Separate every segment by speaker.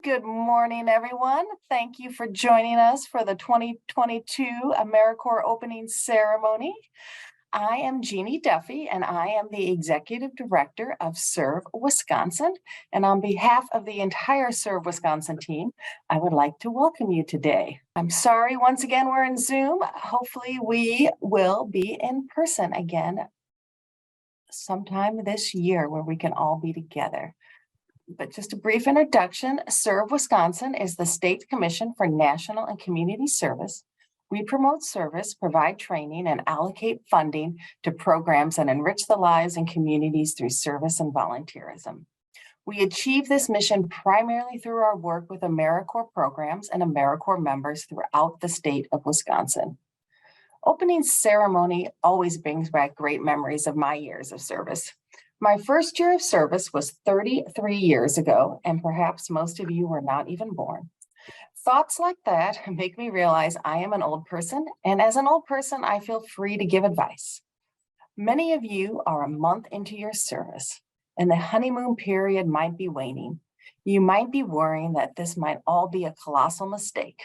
Speaker 1: Good morning, everyone. Thank you for joining us for the 2022 AmeriCorps opening ceremony. I am Jeannie Duffy, and I am the Executive Director of Serve Wisconsin. And on behalf of the entire Serve Wisconsin team, I would like to welcome you today. I'm sorry, once again, we're in Zoom. Hopefully we will be in person again sometime this year where we can all be together. But just a brief introduction, Serve Wisconsin is the state commission for national and community service. We promote service, provide training, and allocate funding to programs that enrich the lives and communities through service and volunteerism. We achieve this mission primarily through our work with AmeriCorps programs and AmeriCorps members throughout the state of Wisconsin. Opening ceremony always brings back great memories of my years of service. My first year of service was 33 years ago, and perhaps most of you were not even born. Thoughts like that make me realize I am an old person, and as an old person, I feel free to give advice. Many of you are a month into your service, and the honeymoon period might be waning. You might be worrying that this might all be a colossal mistake,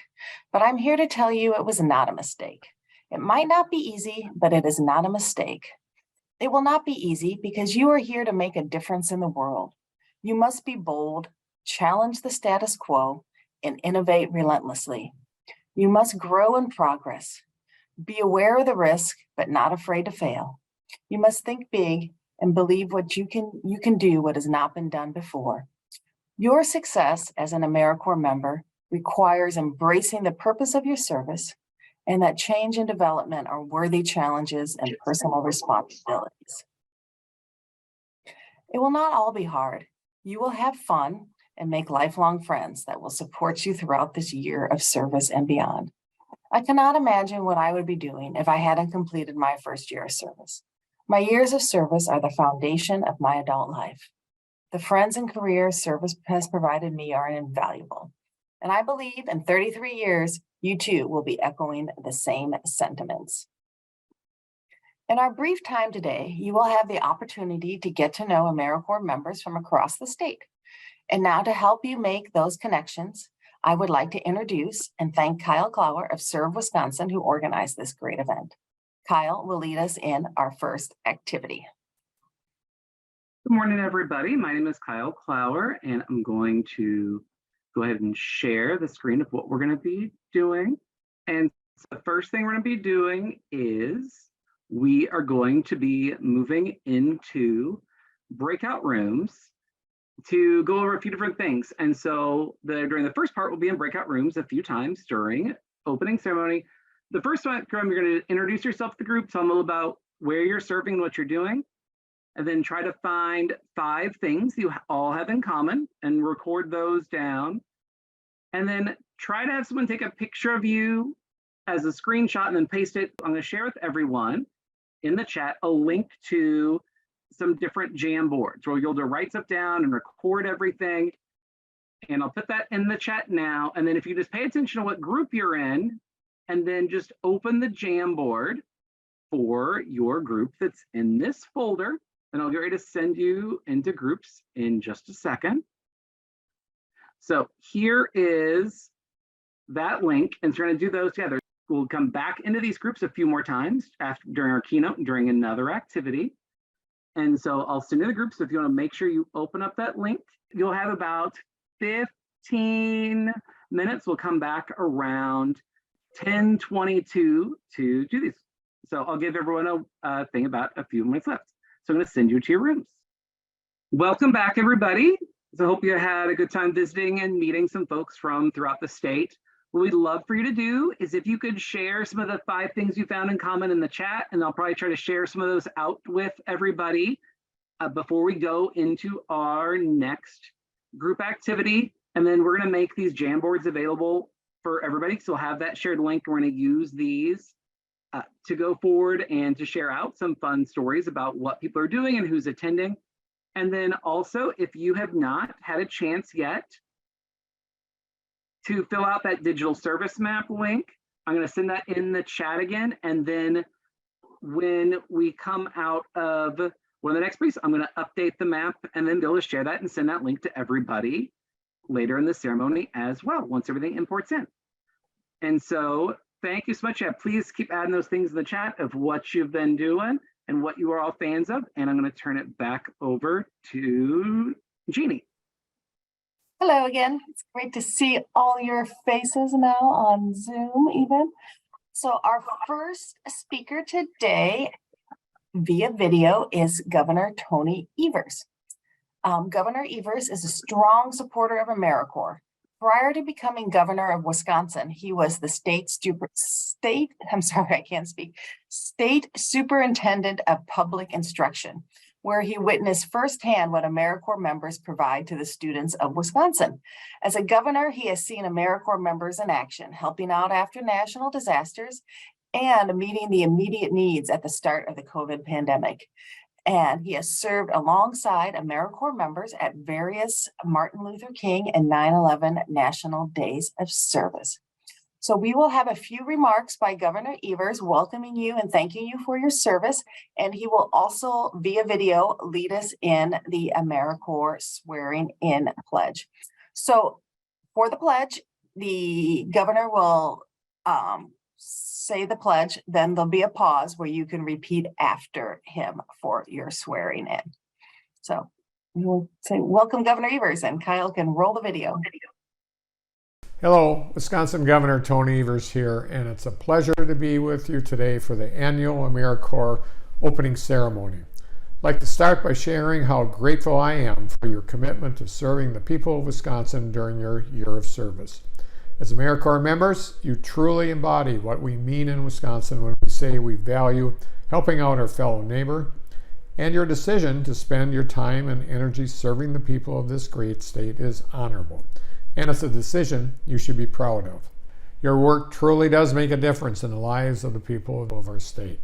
Speaker 1: but I'm here to tell you it was not a mistake. It might not be easy, but it is not a mistake. It will not be easy because you are here to make a difference in the world. You must be bold, challenge the status quo, and innovate relentlessly. You must grow and progress. Be aware of the risk, but not afraid to fail. You must think big and believe what you can do what has not been done before. Your success as an AmeriCorps member requires embracing the purpose of your service, and that change and development are worthy challenges and personal responsibilities. It will not all be hard. You will have fun and make lifelong friends that will support you throughout this year of service and beyond. I cannot imagine what I would be doing if I hadn't completed my first year of service. My years of service are the foundation of my adult life. The friends and careers service has provided me are invaluable. And I believe in 33 years, you too will be echoing the same sentiments. In our brief time today, you will have the opportunity to get to know AmeriCorps members from across the state. And now to help you make those connections, I would like to introduce and thank Kyle Clower of Serve Wisconsin, who organized this great event. Kyle will lead us in our first activity.
Speaker 2: Good morning, everybody. My name is Kyle Clower, and I'm going to go ahead and share the screen of what we're going to be doing. And the first thing we're going to be doing is we are going to be moving into breakout rooms to go over a few different things. And so during the first part, we'll be in breakout rooms a few times during opening ceremony. The first one, you're going to introduce yourself to the group, tell them a little about where you're serving and what you're doing, and then try to find 5 things you all have in common and record those down. And then try to have someone take a picture of you as a screenshot and then paste it. I'm going to share with everyone in the chat a link to some different Jamboards where you'll write stuff down and record everything. And I'll put that in the chat now. And then if you just pay attention to what group you're in, and then just open the Jamboard for your group that's in this folder, and I'll get ready to send you into groups in just a second. So here is that link, and so we're going to do those together. We'll come back into these groups a few more times during our keynote and during another activity. And so I'll send you the group. So if you want to make sure you open up that link, you'll have about 15 minutes. We'll come back around 10:22 to do these. So I'll give everyone a thing about a few minutes left. So I'm going to send you to your rooms. Welcome back, everybody. So I hope you had a good time visiting and meeting some folks from throughout the state. What we'd love for you to do is if you could share some of the 5 things you found in common in the chat, and I'll probably try to share some of those out with everybody before we go into our next group activity. And then we're going to make these Jamboards available for everybody. So we'll have that shared link. We're going to use these to go forward and to share out some fun stories about what people are doing and who's attending. And then also, if you have not had a chance yet to fill out that digital service map link, I'm going to send that in the chat again. And then when we come out of one of the next briefs, I'm going to update the map and then be able to share that and send that link to everybody later in the ceremony as well, once everything imports in. And so thank you so much. Yeah, please keep adding those things in the chat of what you've been doing and what you are all fans of. And I'm going to turn it back over to Jeannie.
Speaker 1: Hello again. It's great to see all your faces now on Zoom even. So our first speaker today via video is Governor Tony Evers. Governor Evers is a strong supporter of AmeriCorps. Prior to becoming governor of Wisconsin, he was the state superintendent of public instruction, where he witnessed firsthand what AmeriCorps members provide to the students of Wisconsin. As a governor, he has seen AmeriCorps members in action, helping out after national disasters and meeting the immediate needs at the start of the COVID pandemic. And he has served alongside AmeriCorps members at various Martin Luther King and 9/11 National Days of Service. So we will have a few remarks by Governor Evers welcoming you and thanking you for your service. And he will also, via video, lead us in the AmeriCorps swearing in pledge. So for the pledge, the governor will say the pledge, then there'll be a pause where you can repeat after him for your swearing in. So we'll say, welcome Governor Evers, and Kyle can roll the video.
Speaker 3: Hello, Wisconsin Governor Tony Evers here, and it's a pleasure to be with you today for the annual AmeriCorps opening ceremony. I'd like to start by sharing how grateful I am for your commitment to serving the people of Wisconsin during your year of service. As AmeriCorps members, you truly embody what we mean in Wisconsin when we say we value helping out our fellow neighbor, and your decision to spend your time and energy serving the people of this great state is honorable, and it's a decision you should be proud of. Your work truly does make a difference in the lives of the people of our state,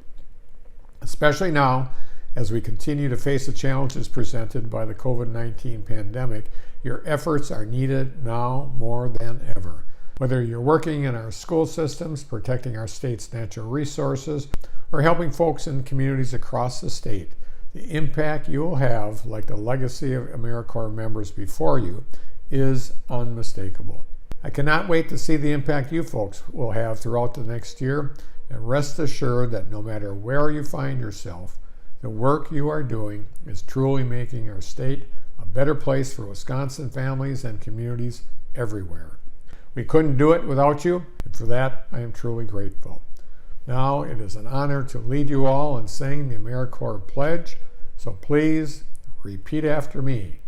Speaker 3: especially now as we continue to face the challenges presented by the COVID-19 pandemic. Your efforts are needed now more than ever. Whether you're working in our school systems, protecting our state's natural resources, or helping folks in communities across the state, the impact you will have, like the legacy of AmeriCorps members before you, is unmistakable. I cannot wait to see the impact you folks will have throughout the next year, and rest assured that no matter where you find yourself, the work you are doing is truly making our state a better place for Wisconsin families and communities everywhere. We couldn't do it without you, and for that I am truly grateful. Now it is an honor to lead you all in saying the AmeriCorps pledge, so please repeat after me.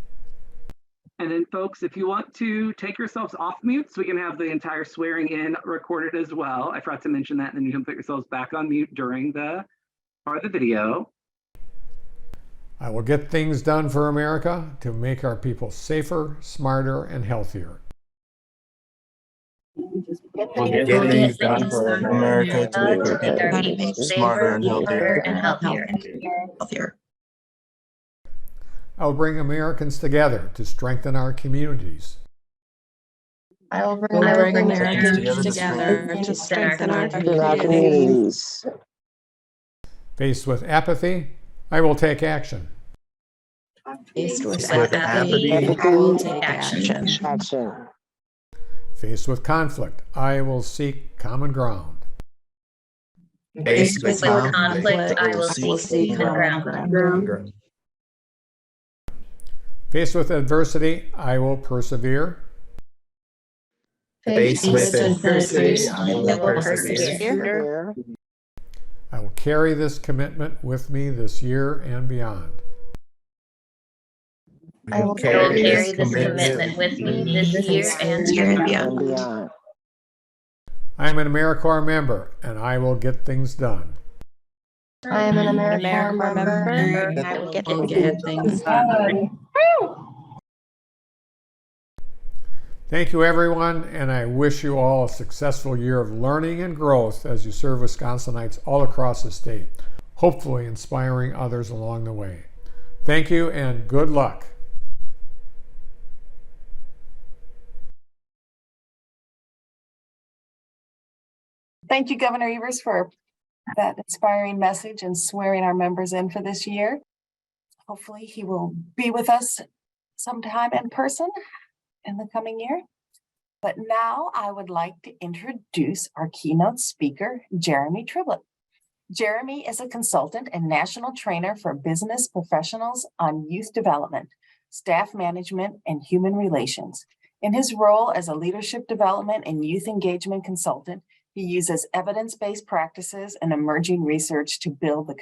Speaker 2: And then folks, if you want to take yourselves off mute so we can have the entire swearing in recorded as well. I forgot to mention that, and then you can put yourselves back on mute during the part of the video.
Speaker 3: I will get things done for America to make our people safer, smarter, and healthier.
Speaker 4: We'll get things done for America to make our people smarter and healthier.
Speaker 3: I will bring Americans together to strengthen our communities.
Speaker 5: I will bring Americans together to strengthen our communities.
Speaker 3: Faced with apathy, I will take action.
Speaker 5: Faced with apathy, I will take action.
Speaker 3: Faced with conflict, I will seek common ground.
Speaker 4: Faced with
Speaker 5: conflict, I will seek common ground.
Speaker 3: Faced with adversity, I will persevere.
Speaker 4: Faced with adversity, I will persevere.
Speaker 3: I will carry this commitment with me this year and beyond.
Speaker 5: I will carry this commitment with me this year and beyond.
Speaker 3: I am an AmeriCorps member, and I will get things done.
Speaker 5: I am an AmeriCorps member, and I will get things done.
Speaker 3: Thank you, everyone, and I wish you all a successful year of learning and growth as you serve Wisconsinites all across the state, hopefully inspiring others along the way. Thank you, and good luck.
Speaker 1: Thank you, Governor Evers, for that inspiring message and swearing our members in for this year. Hopefully he will be with us sometime in person in the coming year. But now I would like to introduce our keynote speaker, Jeremy Triplett. Jeremy is a consultant and national trainer for business professionals on youth development, staff management, and human relations. In his role as a leadership development and youth engagement consultant, he uses evidence-based practices and emerging research to build the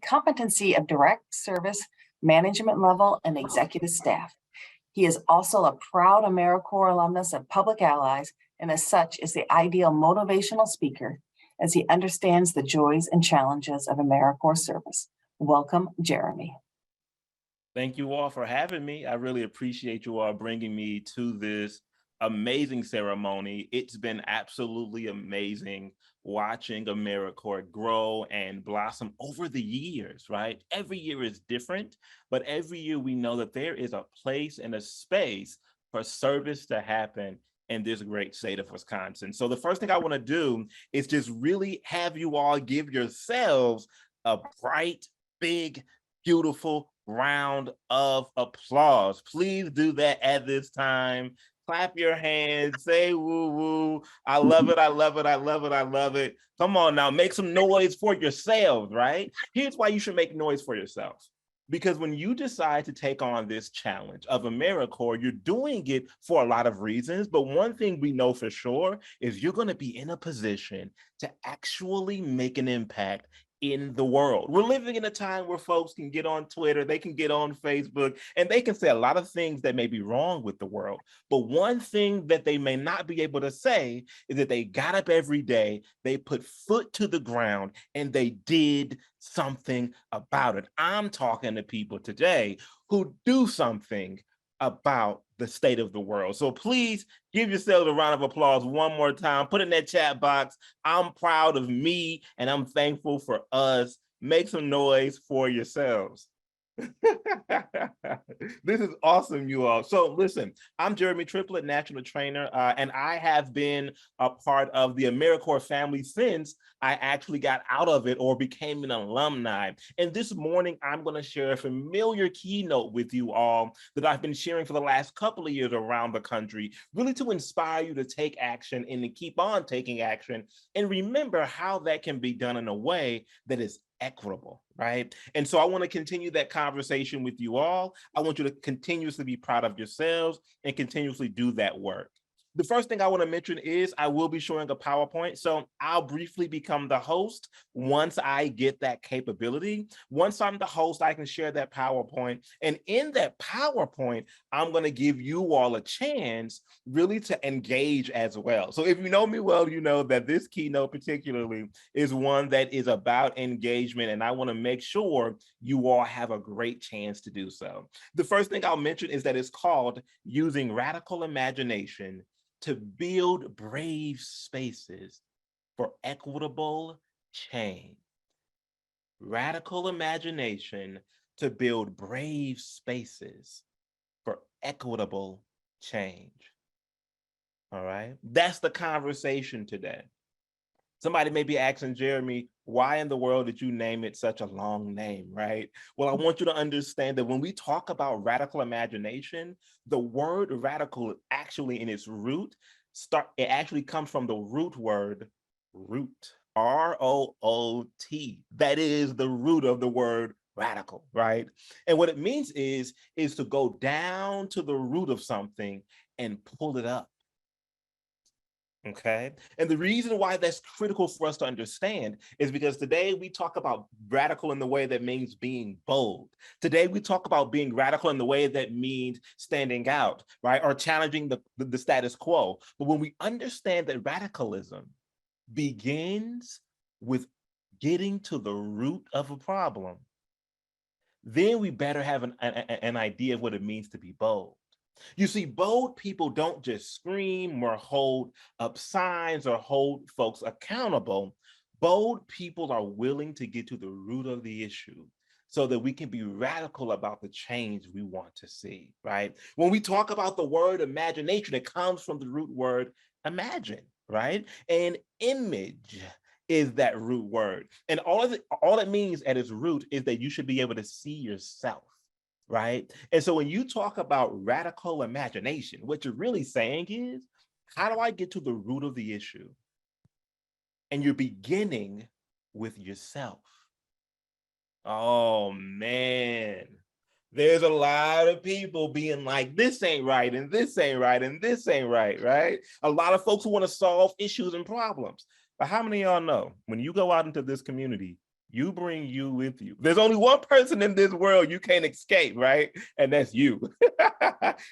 Speaker 1: competency of direct service, management level, and executive staff. He is also a proud AmeriCorps alumnus of Public Allies, and as such is the ideal motivational speaker as he understands the joys and challenges of AmeriCorps service. Welcome, Jeremy.
Speaker 6: Thank you all for having me. I really appreciate you all bringing me to this amazing ceremony. It's been absolutely amazing watching AmeriCorps grow and blossom over the years, right? Every year is different, but every year we know that there is a place and a space for service to happen in this great state of Wisconsin. So the first thing I want to do is just really have you all give yourselves a bright, big, beautiful round of applause. Please do that at this time. Clap your hands, say woo woo. I love it, I love it, I love it, I love it. Come on now, make some noise for yourselves, right? Here's why you should make noise for yourself. Because when you decide to take on this challenge of AmeriCorps, you're doing it for a lot of reasons. But one thing we know for sure is you're going to be in a position to actually make an impact in the world. We're living in a time where folks can get on Twitter, they can get on Facebook, and they can say a lot of things that may be wrong with the world. But one thing that they may not be able to say is that they got up every day, they put foot to the ground, and they did something about it. I'm talking to people today who do something about the state of the world. So please give yourselves a round of applause one more time. Put in that chat box, I'm proud of me and I'm thankful for us. Make some noise for yourselves. This is awesome, you all. So listen, I'm Jeremy Triplett, national trainer, and I have been a part of the AmeriCorps family since I actually got out of it or became an alumni. And this morning, I'm going to share a familiar keynote with you all that I've been sharing for the last couple of years around the country, really to inspire you to take action and to keep on taking action. And remember how that can be done in a way that is equitable, right? And so I want to continue that conversation with you all. I want you to continuously be proud of yourselves and continuously do that work. The first thing I want to mention is I will be showing a PowerPoint. So I'll briefly become the host once I get that capability. Once I'm the host, I can share that PowerPoint. And in that PowerPoint, I'm going to give you all a chance really to engage as well. So if you know me well, you know that this keynote particularly is one that is about engagement. And I want to make sure you all have a great chance to do so. The first thing I'll mention is that it's called Using Radical Imagination to Build Brave Spaces for Equitable Change. Radical imagination to build brave spaces for equitable change. All right, that's the conversation today. Somebody may be asking Jeremy, why in the world did you name it such a long name, right? Well, I want you to understand that when we talk about radical imagination, the word radical actually in its root, it actually comes from the root word root, R-O-O-T. That is the root of the word radical, right? And what it means is to go down to the root of something and pull it up. Okay. And the reason why that's critical for us to understand is because today we talk about radical in the way that means being bold. Today we talk about being radical in the way that means standing out, right? Or challenging the status quo. But when we understand that radicalism begins with getting to the root of a problem, then we better have an idea of what it means to be bold. You see, bold people don't just scream or hold up signs or hold folks accountable. Bold people are willing to get to the root of the issue so that we can be radical about the change we want to see, right? When we talk about the word imagination, it comes from the root word imagine, right? And image is that root word. And all it means at its root is that you should be able to see yourself, right? And so when you talk about radical imagination, what you're really saying is, how do I get to the root of the issue? And you're beginning with yourself. Oh man, there's a lot of people being like, this ain't right, and this ain't right, and this ain't right, right? A lot of folks who want to solve issues and problems. But how many of y'all know when you go out into this community, you bring you with you? There's only one person in this world you can't escape, right? And that's you.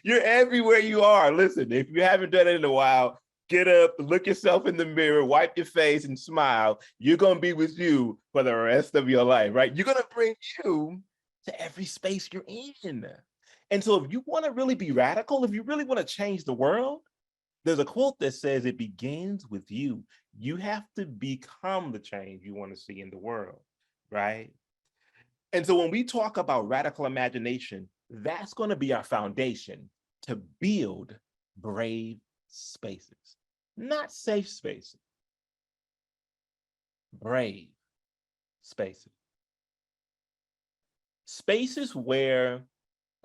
Speaker 6: You're everywhere you are. Listen, if you haven't done it in a while, get up, look yourself in the mirror, wipe your face and smile. You're going to be with you for the rest of your life, right? You're going to bring you to every space you're in. And so if you want to really be radical, if you really want to change the world, there's a quote that says it begins with you. You have to become the change you want to see in the world, right? And so when we talk about radical imagination, that's going to be our foundation to build brave spaces, not safe spaces, brave spaces. Spaces where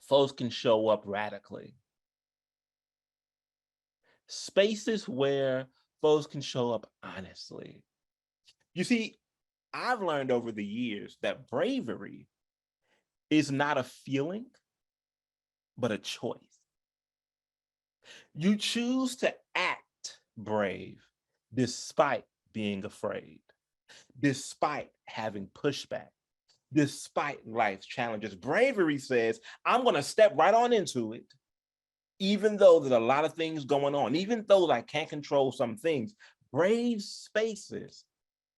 Speaker 6: folks can show up radically. Spaces where folks can show up honestly. You see, I've learned over the years that bravery is not a feeling, but a choice. You choose to act brave despite being afraid, despite having pushback, despite life's challenges. Bravery says, I'm going to step right on into it, even though there's a lot of things going on, even though I can't control some things. Brave spaces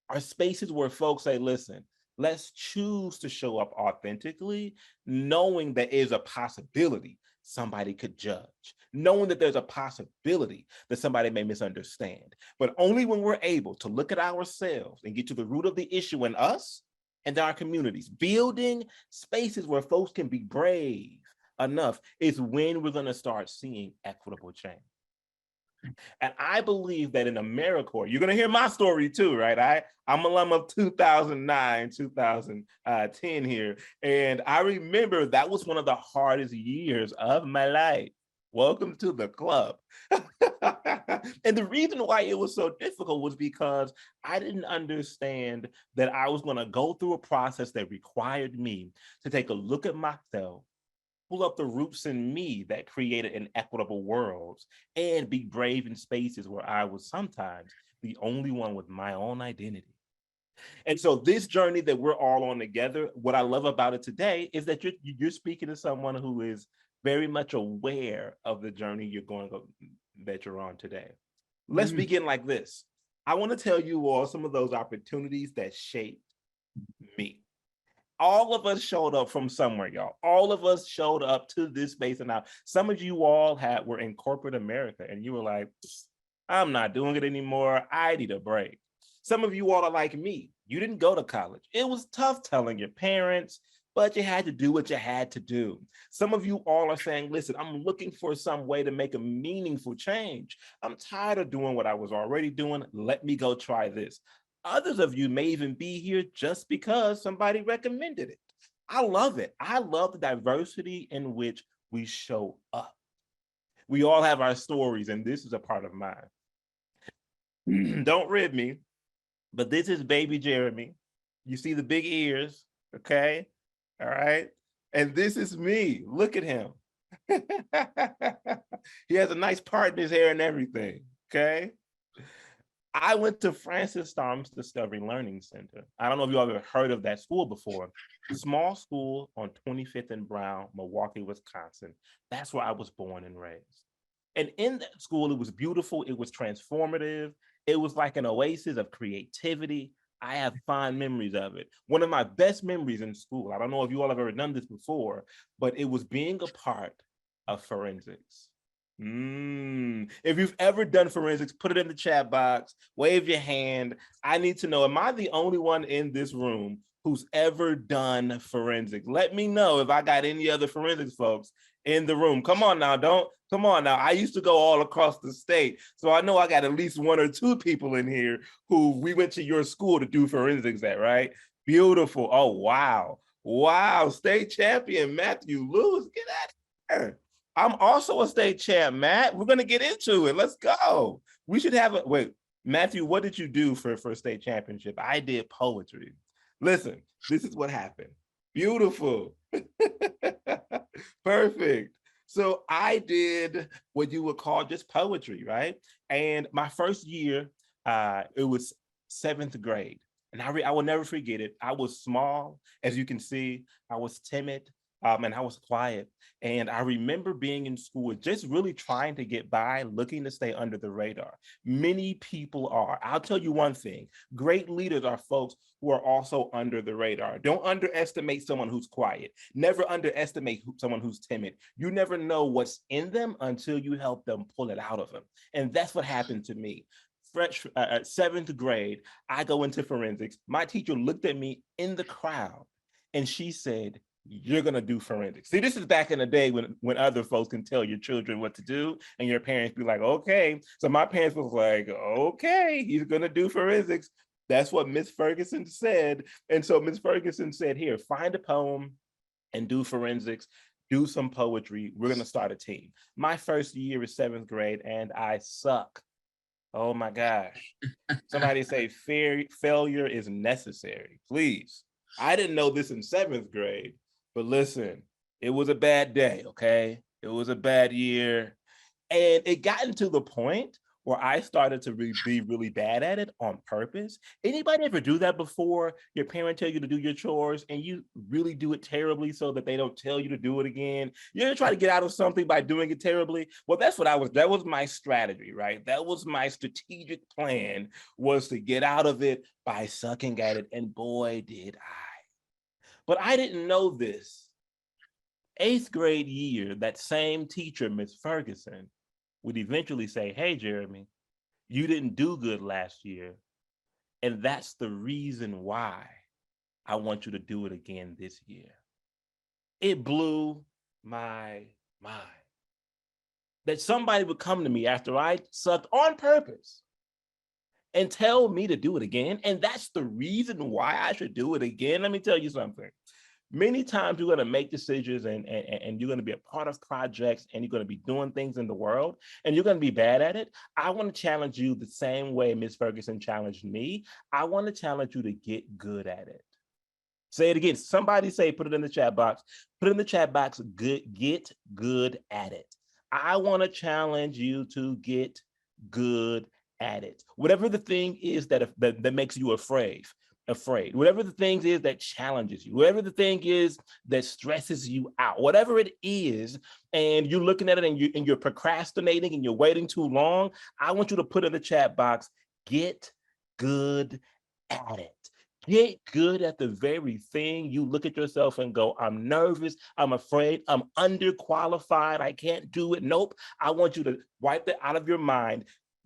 Speaker 6: are spaces where folks say, listen, let's choose to show up authentically, knowing there is a possibility somebody could judge, knowing that there's a possibility that somebody may misunderstand. But only when we're able to look at ourselves and get to the root of the issue in us and our communities, building spaces where folks can be brave enough is when we're going to start seeing equitable change. And I believe that in AmeriCorps, you're going to hear my story too, right? I'm alum of 2009, 2010 here. And I remember that was one of the hardest years of my life. Welcome to the club. And the reason why it was so difficult was because I didn't understand that I was going to go through a process that required me to take a look at myself, pull up the roots in me that created an equitable world, and be brave in spaces where I was sometimes the only one with my own identity. And so this journey that we're all on together, what I love about it today is that you're speaking to someone who is very much aware of the journey that you're on today. Let's begin like this. I want to tell you all some of those opportunities that shaped me. All of us showed up from somewhere, y'all. All of us showed up to this space. And now some of you all were in corporate America and you were like, I'm not doing it anymore. I need a break. Some of you all are like me. You didn't go to college. It was tough telling your parents, but you had to do what you had to do. Some of you all are saying, listen, I'm looking for some way to make a meaningful change. I'm tired of doing what I was already doing. Let me go try this. Others of you may even be here just because somebody recommended it. I love it. I love the diversity in which we show up. We all have our stories, and this is a part of mine. Don't rib me, but this is baby Jeremy. You see the big ears, okay? All right. And this is me. Look at him. He has a nice part in his hair and everything, okay? I went to Francis Storms Discovery Learning Center. I don't know if you all ever heard of that school before. Small school on 25th and Brown, Milwaukee, Wisconsin. That's where I was born and raised. And in that school, it was beautiful. It was transformative. It was like an oasis of creativity. I have fond memories of it. One of my best memories in school, I don't know if you all have ever done this before, but it was being a part of forensics. If you've ever done forensics, put it in the chat box, wave your hand. I need to know, am I the only one in this room who's ever done forensics? Let me know if I got any other forensics folks in the room. Come on now, come on now. I used to go all across the state, so I know I got at least one or two people in here who we went to your school to do forensics at, right? Beautiful. Oh, wow. Wow, state champion Matthew Lewis, get out of here. I'm also a state champ, Matt. We're gonna get into it. Let's go. We should have a wait, Matthew. What did you do for state championship? I did poetry. Listen, this is what happened. Beautiful, perfect. So I did what you would call just poetry, right? And my first year, it was 7th grade. And I will never forget it. I was small, as you can see. I was timid, and I was quiet. And I remember being in school, just really trying to get by, looking to stay under the radar. Many people are. I'll tell you one thing. Great leaders are folks who are also under the radar. Don't underestimate someone who's quiet. Never underestimate someone who's timid. You never know what's in them until you help them pull it out of them. And that's what happened to me. Fresh 7th grade, I go into forensics. My teacher looked at me in the crowd and she said, "You're gonna do forensics." See, this is back in the day when other folks can tell your children what to do and your parents be like, okay. So my parents was like, okay, he's gonna do forensics. That's what Miss Ferguson said. And so Miss Ferguson said, here, find a poem and do forensics, do some poetry. We're gonna start a team. My first year is 7th grade and I suck. Oh my gosh. Somebody say failure is necessary, please. I didn't know this in 7th grade, but listen, it was a bad day, okay? It was a bad year. And it gotten to the point where I started to be really bad at it on purpose. Anybody ever do that before? Your parents tell you to do your chores and you really do it terribly so that they don't tell you to do it again. You ever try to get out of something by doing it terribly? Well, that's what that was my strategy, right? That was my strategic plan, was to get out of it by sucking at it. And boy, did I. But I didn't know this. 8th grade year, that same teacher, Miss Ferguson, would eventually say, "Hey, Jeremy, you didn't do good last year. And that's the reason why I want you to do it again this year." It blew my mind that somebody would come to me after I sucked on purpose and tell me to do it again. And that's the reason why I should do it again. Let me tell you something. Many times you're going to make decisions and you're going to be a part of projects and you're going to be doing things in the world and you're going to be bad at it. I want to challenge you the same way Ms. Ferguson challenged me. I want to challenge you to get good at it. Say it again. Somebody say, put it in the chat box. Put it in the chat box, get good at it. I want to challenge you to get good at it. Whatever the thing is that makes you afraid, whatever the thing is that challenges you, whatever the thing is that stresses you out, whatever it is, and you're looking at it and you're procrastinating and you're waiting too long, I want you to put in the chat box, get good at it. Get good at the very thing you look at yourself and go, I'm nervous, I'm afraid, I'm underqualified, I can't do it. Nope. I want you to wipe that out of your mind.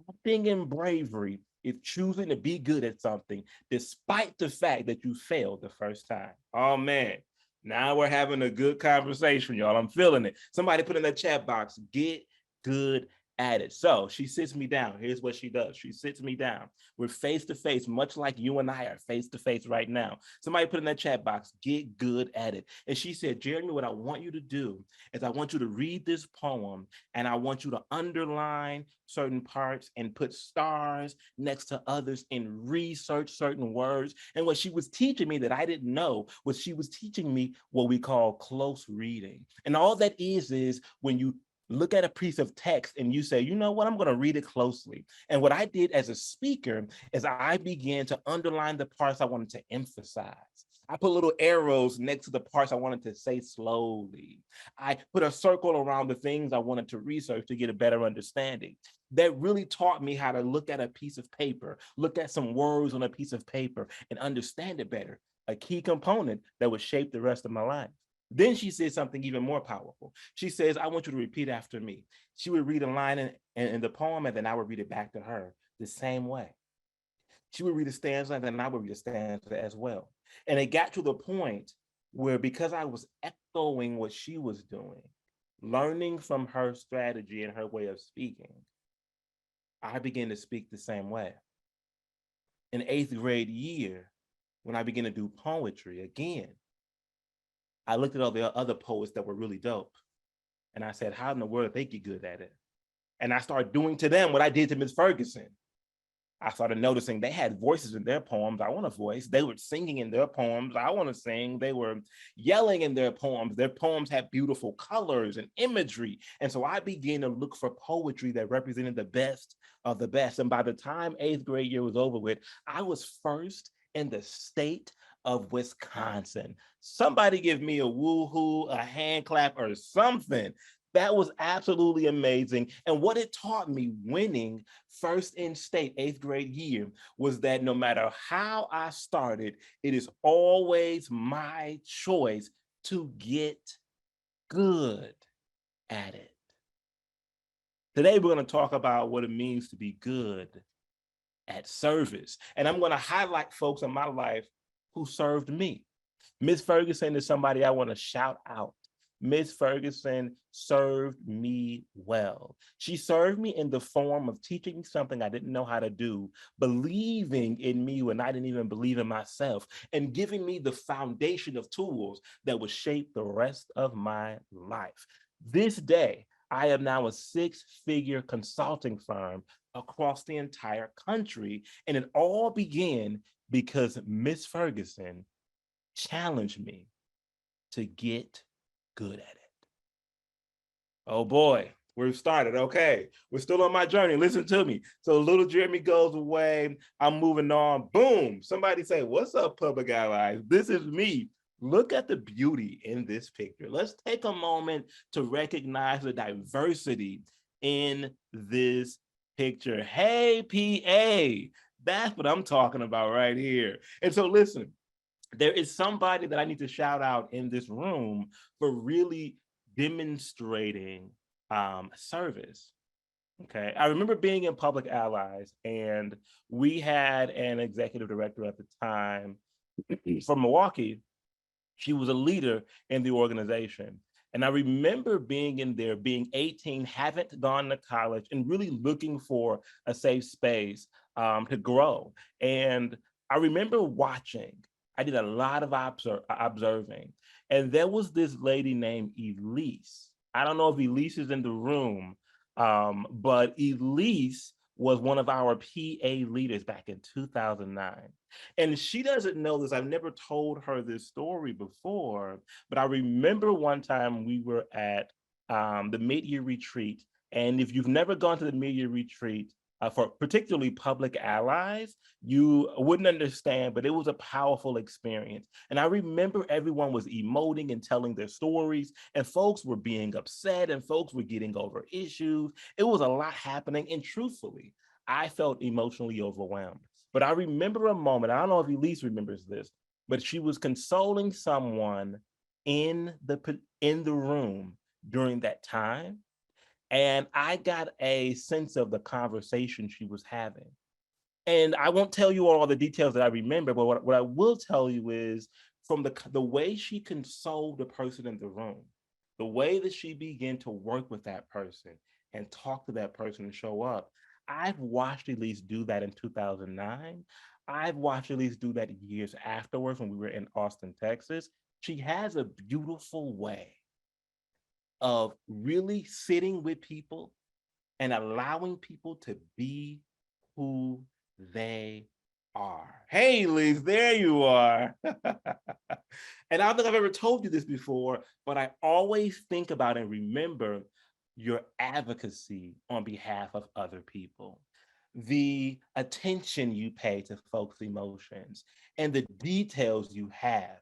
Speaker 6: Acting in bravery is choosing to be good at something despite the fact that you failed the first time. Oh man, now we're having a good conversation, y'all. I'm feeling it. Somebody put in the chat box, get good at it. So she sits me down. Here's what she does. She sits me down. We're face to face, much like you and I are face to face right now. Somebody put in that chat box, get good at it. And she said, Jeremy, what I want you to do is I want you to read this poem and I want you to underline certain parts and put stars next to others and research certain words. And what she was teaching me that I didn't know was she was teaching me what we call close reading. And all that is when you look at a piece of text and you say, you know what, I'm going to read it closely. And what I did as a speaker is I began to underline the parts I wanted to emphasize. I put little arrows next to the parts I wanted to say slowly. I put a circle around the things I wanted to research to get a better understanding. That really taught me how to look at a piece of paper, look at some words on a piece of paper and understand it better, a key component that would shape the rest of my life. Then she said something even more powerful. She says, I want you to repeat after me. She would read a line in the poem, and then I would read it back to her the same way. She would read a stanza, and then I would read a stanza as well. And it got to the point where, because I was echoing what she was doing, learning from her strategy and her way of speaking, I began to speak the same way. In 8th grade year, when I began to do poetry again, I looked at all the other poets that were really dope. And I said, how in the world did they get good at it? And I started doing to them what I did to Miss Ferguson. I started noticing they had voices in their poems. I want a voice. They were singing in their poems. I want to sing. They were yelling in their poems. Their poems had beautiful colors and imagery. And so I began to look for poetry that represented the best of the best. And by the time 8th grade year was over with, I was first in the state of Wisconsin. Somebody give me a woo-hoo, a hand clap, or something. That was absolutely amazing. And what it taught me, winning first in state 8th grade year, was that no matter how I started, it is always my choice to get good at it. Today, we're going to talk about what it means to be good at service. And I'm going to highlight folks in my life who served me. Miss Ferguson is somebody I want to shout out. Miss Ferguson served me well. She served me in the form of teaching me something I didn't know how to do, believing in me when I didn't even believe in myself, and giving me the foundation of tools that would shape the rest of my life. This day, I am now a 6-figure consulting firm across the entire country, and it all began because Miss Ferguson challenged me to get good at it. Oh boy, we've started. Okay, we're still on my journey. Listen to me. So little Jeremy goes away. I'm moving on. Boom. Somebody say, what's up, public allies? This is me. Look at the beauty in this picture. Let's take a moment to recognize the diversity in this picture. Hey, PA. That's what I'm talking about right here. And so listen, there is somebody that I need to shout out in this room for really demonstrating service. Okay, I remember being in Public Allies, and we had an executive director at the time from Milwaukee. She was a leader in the organization. And I remember being in there, being 18, haven't gone to college, and really looking for a safe space to grow. And I remember watching. I did a lot of observing. And there was this lady named Elise. I don't know if Elise is in the room, but Elise was one of our PA leaders back in 2009. And she doesn't know this. I've never told her this story before, but I remember one time we were at the mid-year retreat. And if you've never gone to the mid-year retreat, for particularly public allies, you wouldn't understand, but it was a powerful experience. And I remember everyone was emoting and telling their stories, and folks were being upset, and folks were getting over issues. It was a lot happening, and truthfully, I felt emotionally overwhelmed. But I remember a moment, I don't know if Elise remembers this, but she was consoling someone in the room during that time. And I got a sense of the conversation she was having. And I won't tell you all the details that I remember, but what I will tell you is from the way she consoled the person in the room, the way that she began to work with that person and talk to that person and show up. I've watched Elise do that in 2009. I've watched Elise do that years afterwards when we were in Austin, Texas. She has a beautiful way of really sitting with people and allowing people to be who they are. Hey, Liz, there you are. And I don't think I've ever told you this before, but I always think about and remember your advocacy on behalf of other people, the attention you pay to folks' emotions, and the details you have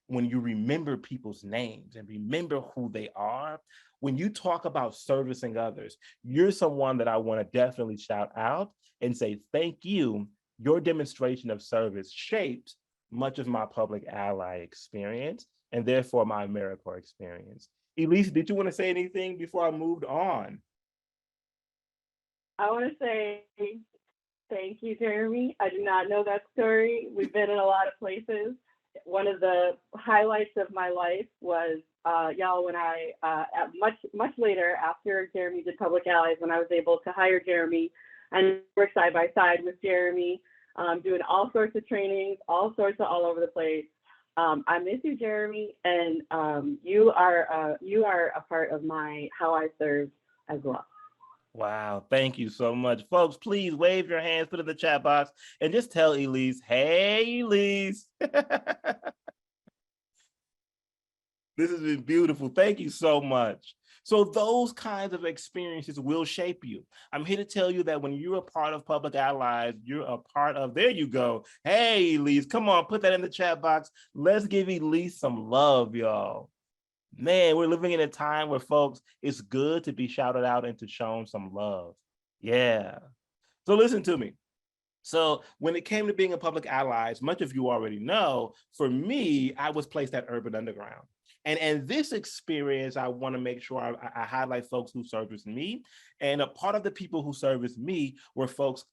Speaker 6: when you remember people's names and remember who they are. When you talk about servicing others, you're someone that I want to definitely shout out and say thank you. Your demonstration of service shaped much of my public ally experience and therefore my AmeriCorps experience. Elise, did you want to say anything before I moved on?
Speaker 7: I want to say thank you, Jeremy. I do not know that story. We've been in a lot of places. One of the highlights of my life was y'all when I much later after Jeremy did Public Allies, when I was able to hire Jeremy and work side by side with Jeremy, doing all sorts of trainings, all over the place. I miss you, Jeremy, and you are a part of how I serve as well.
Speaker 6: Wow, thank you so much. Folks, please wave your hands, put it in the chat box, and just tell Elise, hey, Elise. This has been beautiful. Thank you so much. So those kinds of experiences will shape you. I'm here to tell you that when you're a part of Public Allies, you're a part of, there you go. Hey, Elise, come on, put that in the chat box. Let's give Elise some love, y'all. Man, we're living in a time where, folks, it's good to be shouted out and to shown some love. Yeah. So listen to me. So when it came to being a Public Allies, much of you already know, for me, I was placed at Urban Underground. And this experience, I want to make sure I highlight folks who served with me. And a part of the people who served with me were folks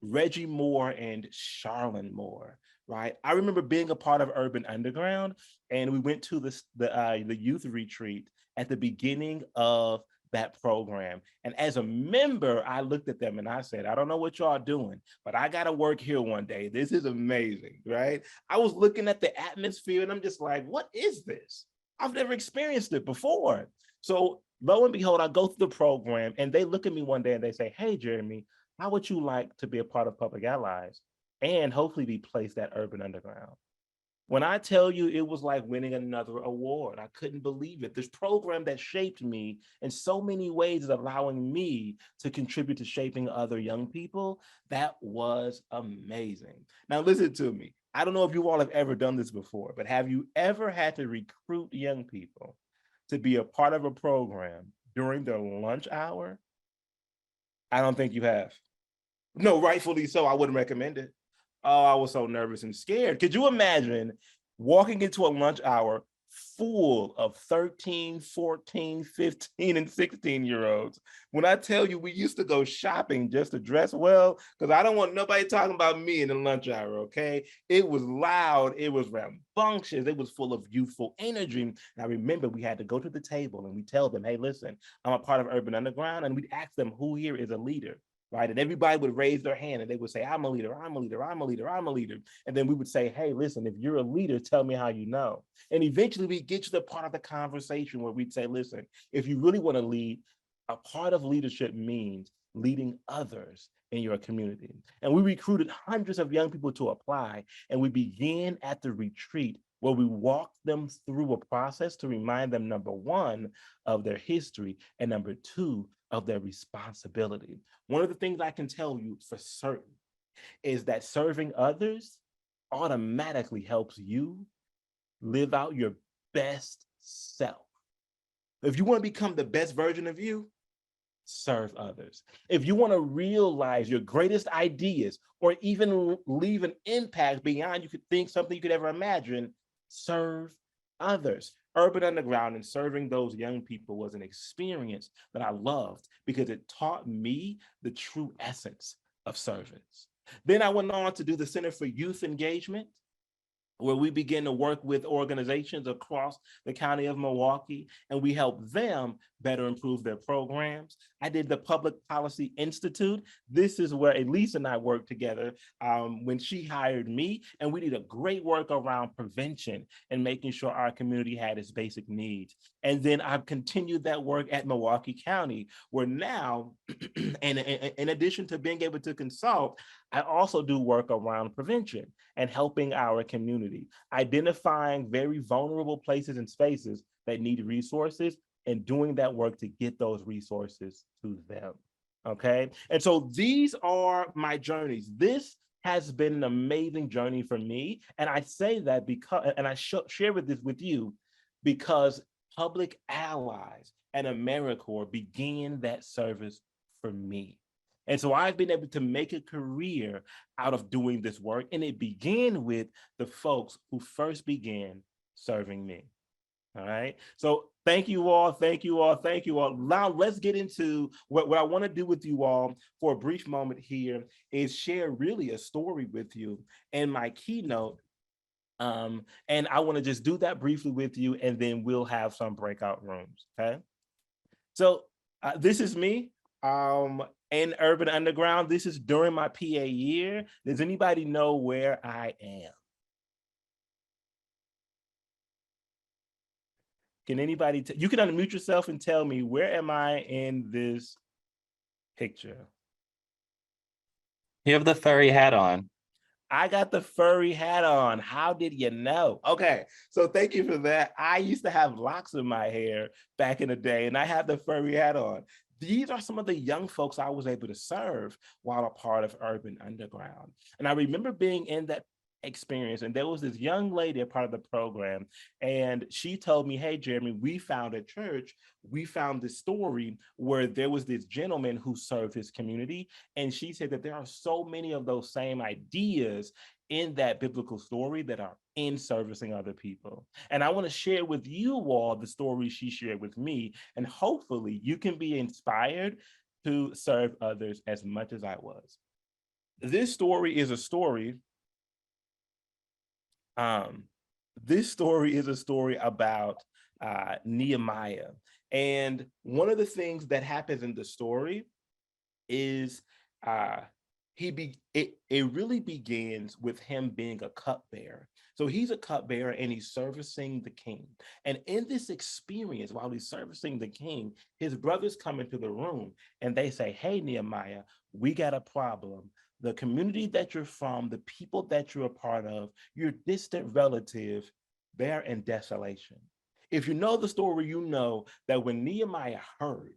Speaker 6: Reggie Moore and Charlene Moore, right? I remember being a part of Urban Underground, and we went to the youth retreat at the beginning of that program. And as a member, I looked at them and I said, I don't know what y'all doing, but I got to work here one day. This is amazing, right? I was looking at the atmosphere and I'm just like, what is this? I've never experienced it before. So lo and behold, I go through the program and they look at me one day and they say, hey, Jeremy, how would you like to be a part of Public Allies and hopefully be placed at Urban Underground? When I tell you it was like winning another award, I couldn't believe it. This program that shaped me in so many ways is allowing me to contribute to shaping other young people. That was amazing. Now listen to me. I don't know if you all have ever done this before, but have you ever had to recruit young people to be a part of a program during their lunch hour? I don't think you have. No, rightfully so. I wouldn't recommend it. Oh, I was so nervous and scared. Could you imagine walking into a lunch hour full of 13, 14, 15, and 16-year-olds? When I tell you we used to go shopping just to dress well, because I don't want nobody talking about me in the lunch hour, okay? It was loud, it was rambunctious, it was full of youthful energy. And I remember we had to go to the table and we tell them, hey, listen, I'm a part of Urban Underground, and we'd ask them who here is a leader. Right. And everybody would raise their hand and they would say, I'm a leader, I'm a leader, I'm a leader, I'm a leader. And then we would say, hey, listen, if you're a leader, tell me how you know. And eventually we get to the part of the conversation where we'd say, listen, if you really want to lead, a part of leadership means leading others in your community. And we recruited hundreds of young people to apply. And we began at the retreat where we walked them through a process to remind them, number one, of their history, and number two, of their responsibility. One of the things I can tell you for certain is that serving others automatically helps you live out your best self. If you want to become the best version of you, serve others. If you want to realize your greatest ideas or even leave an impact beyond you could think something you could ever imagine, serve others. Urban Underground and serving those young people was an experience that I loved because it taught me the true essence of service. Then I went on to do the Center for Youth Engagement, where we begin to work with organizations across the county of Milwaukee, and we help them better improve their programs. I did the Public Policy Institute. This is where Elise and I worked together when she hired me, and we did a great work around prevention and making sure our community had its basic needs. And then I've continued that work at Milwaukee County, where now, and in addition to being able to consult, I also do work around prevention and helping our community, identifying very vulnerable places and spaces that need resources and doing that work to get those resources to them, okay? And so these are my journeys. This has been an amazing journey for me. And I say that because, and I share this with you because Public Allies and AmeriCorps began that service for me. And so I've been able to make a career out of doing this work. And it began with the folks who first began serving me. All right. So thank you all. Thank you all. Thank you all. Now let's get into what I want to do with you all for a brief moment here is share really a story with you and my keynote. And I want to just do that briefly with you, and then we'll have some breakout rooms. Okay. So this is me. In Urban Underground. This is during my PA year. Does anybody know where I am? Can anybody, you can unmute yourself and tell me, where am I in this picture?
Speaker 4: You have the furry hat on.
Speaker 6: I got the furry hat on. How did you know? Okay, so thank you for that. I used to have locks in my hair back in the day, and I had the furry hat on. These are some of the young folks I was able to serve while a part of Urban Underground. And I remember being in that experience, and there was this young lady, a part of the program, and she told me, hey, Jeremy, we found a church. We found this story where there was this gentleman who served his community. And she said that there are so many of those same ideas in that biblical story that are in servicing other people. And I want to share with you all the story she shared with me, and hopefully you can be inspired to serve others as much as I was. This story is a story about Nehemiah. And one of the things that happens in the story is it really begins with him being a cupbearer. So he's a cupbearer and he's servicing the king. And in this experience, while he's servicing the king, his brothers come into the room and they say, hey, Nehemiah, we got a problem. The community that you're from, the people that you're a part of, your distant relative, they're in desolation. If you know the story, you know that when Nehemiah heard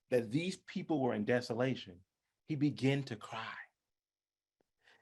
Speaker 6: that these people were in desolation, he began to cry.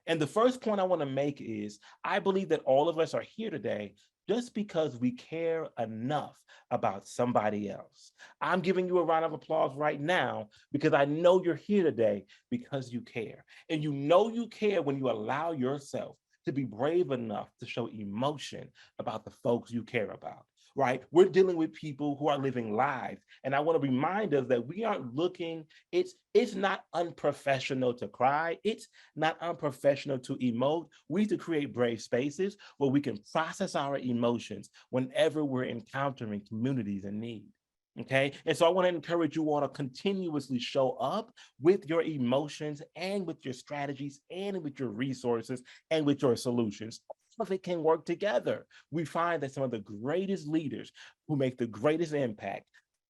Speaker 6: And the first point I want to make is, I believe that all of us are here today just because we care enough about somebody else. I'm giving you a round of applause right now because I know you're here today because you care. And you know you care when you allow yourself to be brave enough to show emotion about the folks you care about. Right? We're dealing with people who are living lives. And I want to remind us that we aren't looking, it's not unprofessional to cry. It's not unprofessional to emote. We need to create brave spaces where we can process our emotions whenever we're encountering communities in need. Okay. And so I want to encourage you all to continuously show up with your emotions and with your strategies and with your resources and with your solutions. All of it can work together. We find that some of the greatest leaders who make the greatest impact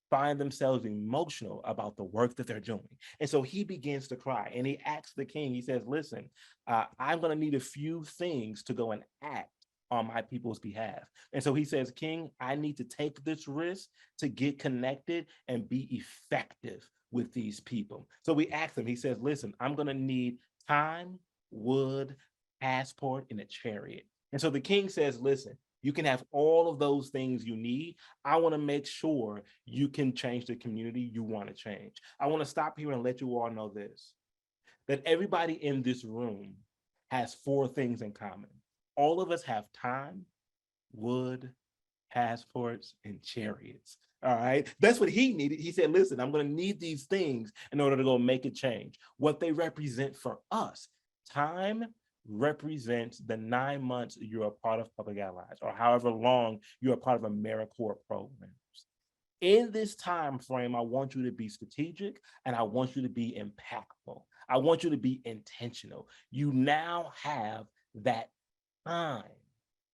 Speaker 6: find themselves emotional about the work that they're doing. And so he begins to cry and he asks the king, he says, listen, I'm going to need a few things to go and act on my people's behalf. And so he says, King, I need to take this risk to get connected and be effective with these people. So we asked him, he says, listen, I'm going to need time, wood, passport, and a chariot. And so the king says, listen, you can have all of those things you need. I want to make sure you can change the community you want to change. I want to stop here and let you all know this, that everybody in this room has 4 things in common. All of us have time, wood, passports, and chariots. All right. That's what he needed. He said, listen, I'm going to need these things in order to go make a change. What they represent for us, time represents the 9 months you're a part of Public Allies, or however long you're a part of AmeriCorps programs. In this time frame, I want you to be strategic and I want you to be impactful. I want you to be intentional. You now have that time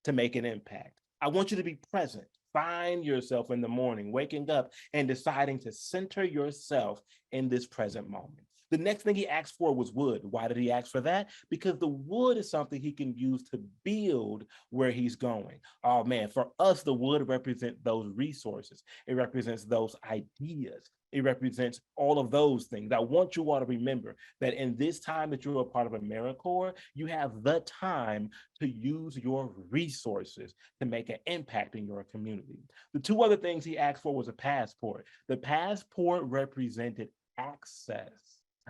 Speaker 6: to make an impact. I want you to be present. Find yourself in the morning, waking up and deciding to center yourself in this present moment. The next thing he asked for was wood. Why did he ask for that? Because the wood is something he can use to build where he's going. Oh man, for us, the wood represents those resources. It represents those ideas. It represents all of those things. I want you all to remember that in this time that you're a part of AmeriCorps, you have the time to use your resources to make an impact in your community. The 2 other things he asked for was a passport. The passport represented access.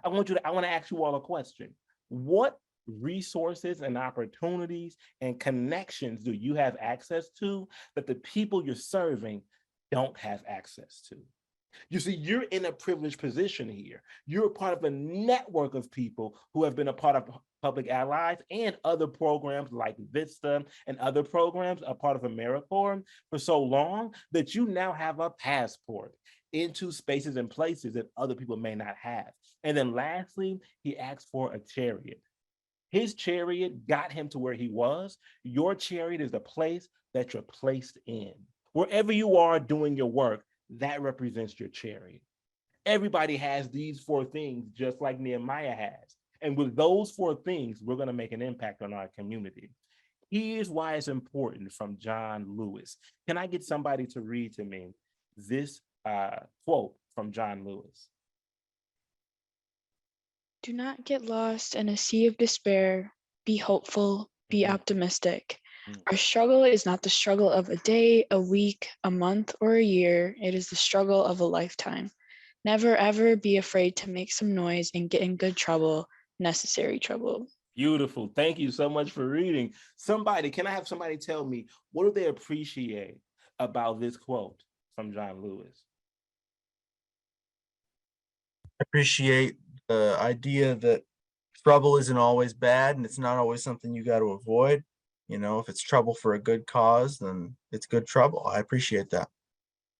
Speaker 6: I want to ask you all a question. What resources and opportunities and connections do you have access to that the people you're serving don't have access to? You see, you're in a privileged position here. You're a part of a network of people who have been a part of Public Allies and other programs like Vista and other programs, a part of AmeriCorps for so long that you now have a passport into spaces and places that other people may not have. And then lastly, he asked for a chariot. His chariot got him to where he was. Your chariot is the place that you're placed in. Wherever you are doing your work, that represents your chariot. Everybody has these 4 things, just like Nehemiah has. And with those 4 things, we're going to make an impact on our community. Here's why it's important, from John Lewis. Can I get somebody to read to me this quote from John Lewis?
Speaker 8: Do not get lost in a sea of despair. Be hopeful, be optimistic. Our struggle is not the struggle of a day, a week, a month, or a year. It is the struggle of a lifetime. Never ever be afraid to make some noise and get in good trouble, necessary trouble.
Speaker 6: Beautiful. Thank you so much for reading. Somebody, can I have somebody tell me, what do they appreciate about this quote from John Lewis?
Speaker 4: Appreciate the idea that trouble isn't always bad and it's not always something you got to avoid. You know, if it's trouble for a good cause, then it's good trouble. I appreciate that.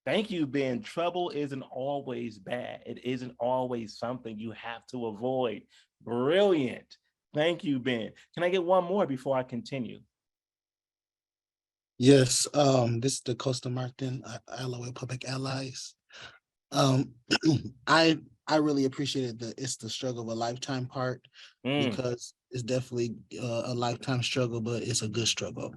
Speaker 6: Thank you, Ben. Trouble isn't always bad. It isn't always something you have to avoid. Brilliant. Thank you, Ben. Can I get one more before I continue?
Speaker 9: Yes, this is the Costa Martin, Iowa Public Allies. I really appreciated it's the struggle of a lifetime part, because it's definitely a lifetime struggle, but it's a good struggle.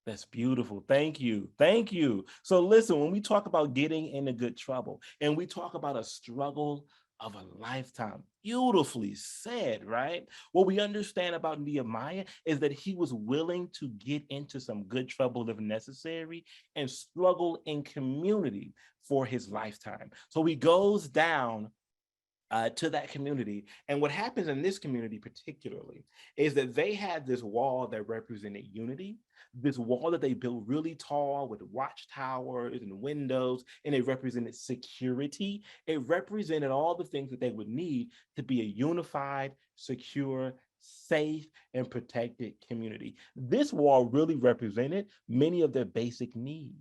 Speaker 6: That's beautiful. Thank you. Thank you. So listen, when we talk about getting into good trouble and we talk about a struggle of a lifetime, beautifully said, right? What we understand about Nehemiah is that he was willing to get into some good trouble if necessary and struggle in community for his lifetime. So he goes down to that community. And what happens in this community particularly is that they had this wall that represented unity, this wall that they built really tall with watchtowers and windows, and it represented security. It represented all the things that they would need to be a unified, secure, safe, and protected community. This wall really represented many of their basic needs.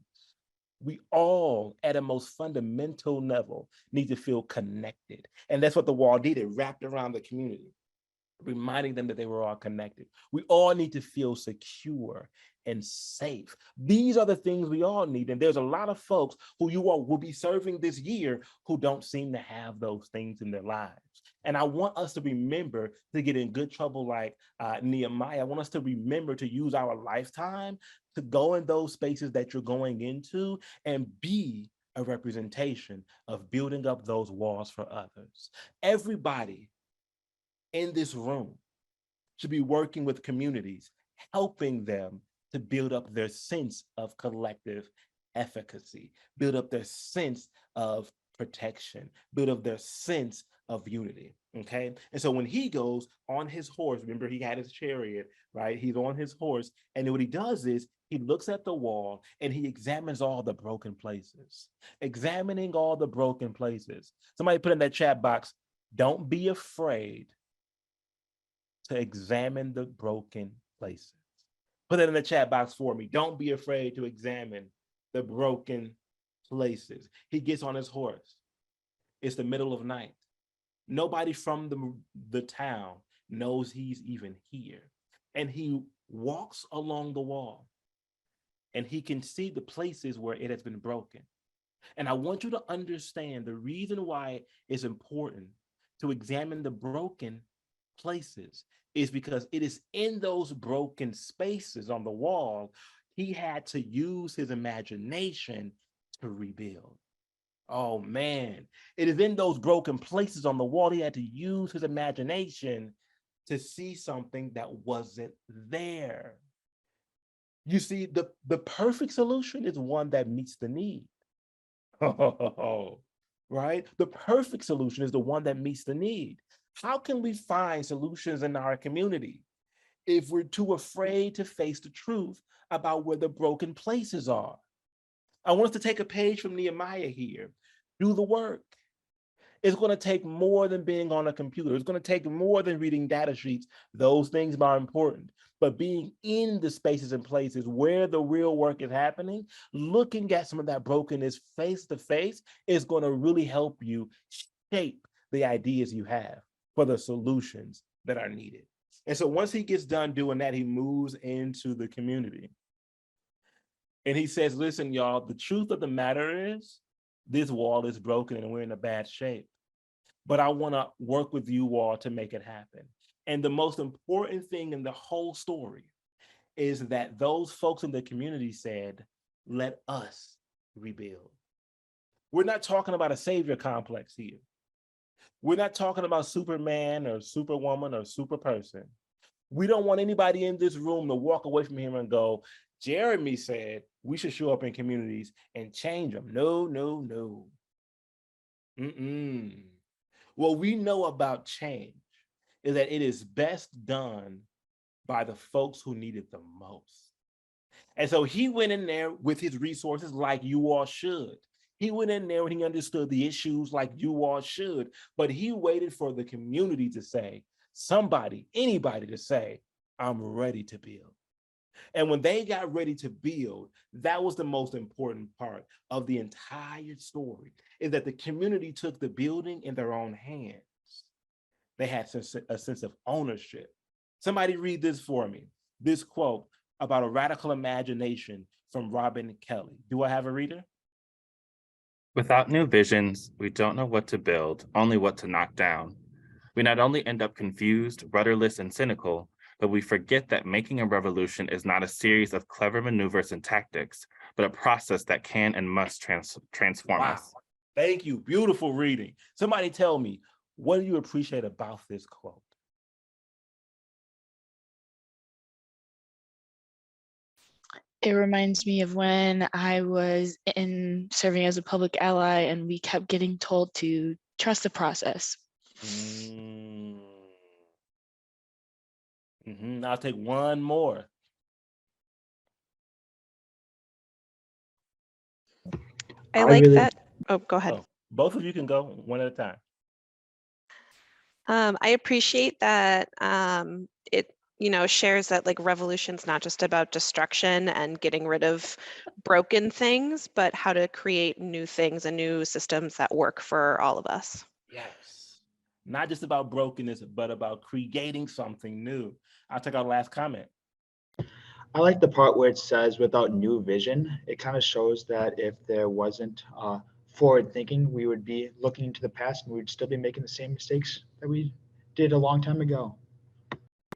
Speaker 6: We all, at a most fundamental level, need to feel connected. And that's what the wall did. It wrapped around the community, reminding them that they were all connected. We all need to feel secure and safe. These are the things we all need. And there's a lot of folks who you all will be serving this year who don't seem to have those things in their lives. And I want us to remember to get in good trouble like Nehemiah. I want us to remember to use our lifetime to go in those spaces that you're going into and be a representation of building up those walls for others. Everybody in this room should be working with communities, helping them to build up their sense of collective efficacy, build up their sense of protection, build up their sense of unity, okay? And so when he goes on his horse, remember he had his chariot, right? He's on his horse, and what he does is he looks at the wall and he examines all the broken places, examining all the broken places. Somebody put in that chat box, don't be afraid to examine the broken places. Put it in the chat box for me. Don't be afraid to examine the broken places. He gets on his horse. It's the middle of night. Nobody from the town knows he's even here. And he walks along the wall and he can see the places where it has been broken. And I want you to understand the reason why it's important to examine the broken places is because it is in those broken spaces on the wall he had to use his imagination to rebuild. Oh man, it is in those broken places on the wall he had to use his imagination to see something that wasn't there. You see, the perfect solution is one that meets the need. Right? The perfect solution is the one that meets the need. How can we find solutions in our community if we're too afraid to face the truth about where the broken places are? I want us to take a page from Nehemiah here. Do the work. It's going to take more than being on a computer. It's going to take more than reading data sheets. Those things are important. But being in the spaces and places where the real work is happening, looking at some of that brokenness face to face is going to really help you shape the ideas you have for the solutions that are needed. And so once he gets done doing that, he moves into the community. And he says, listen, y'all, the truth of the matter is this wall is broken and we're in a bad shape. But I want to work with you all to make it happen. And the most important thing in the whole story is that those folks in the community said, let us rebuild. We're not talking about a savior complex here. We're not talking about Superman or Superwoman or super person. We don't want anybody in this room to walk away from here and go, Jeremy said we should show up in communities and change them. No, no, no. What we know about change is that it is best done by the folks who need it the most. And so he went in there with his resources like you all should. He went in there and he understood the issues like you all should, but he waited for the community to say, somebody, anybody to say, I'm ready to build. And when they got ready to build, that was the most important part of the entire story, is that the community took the building in their own hands. They had a sense of ownership. Somebody read this for me. This quote about a radical imagination from Robin Kelly. Do I have a reader?
Speaker 10: Without new visions, we don't know what to build, only what to knock down. We not only end up confused, rudderless, and cynical, but we forget that making a revolution is not a series of clever maneuvers and tactics, but a process that can and must transform us.
Speaker 6: Thank you. Beautiful reading. Somebody tell me, what do you appreciate about this quote?
Speaker 8: It reminds me of when I was serving as a public ally and we kept getting told to trust the process.
Speaker 6: I'll take one more.
Speaker 11: I like that. Oh, go ahead.
Speaker 6: Both of you can go one at a time.
Speaker 11: I appreciate that it, shares that like revolution's not just about destruction and getting rid of broken things, but how to create new things and new systems that work for all of us.
Speaker 6: Yes. Not just about brokenness, but about creating something new. I'll take our last comment.
Speaker 12: I like the part where it says without new vision. It kind of shows that if there wasn't forward thinking, we would be looking into the past and we'd still be making the same mistakes that we did a long time ago.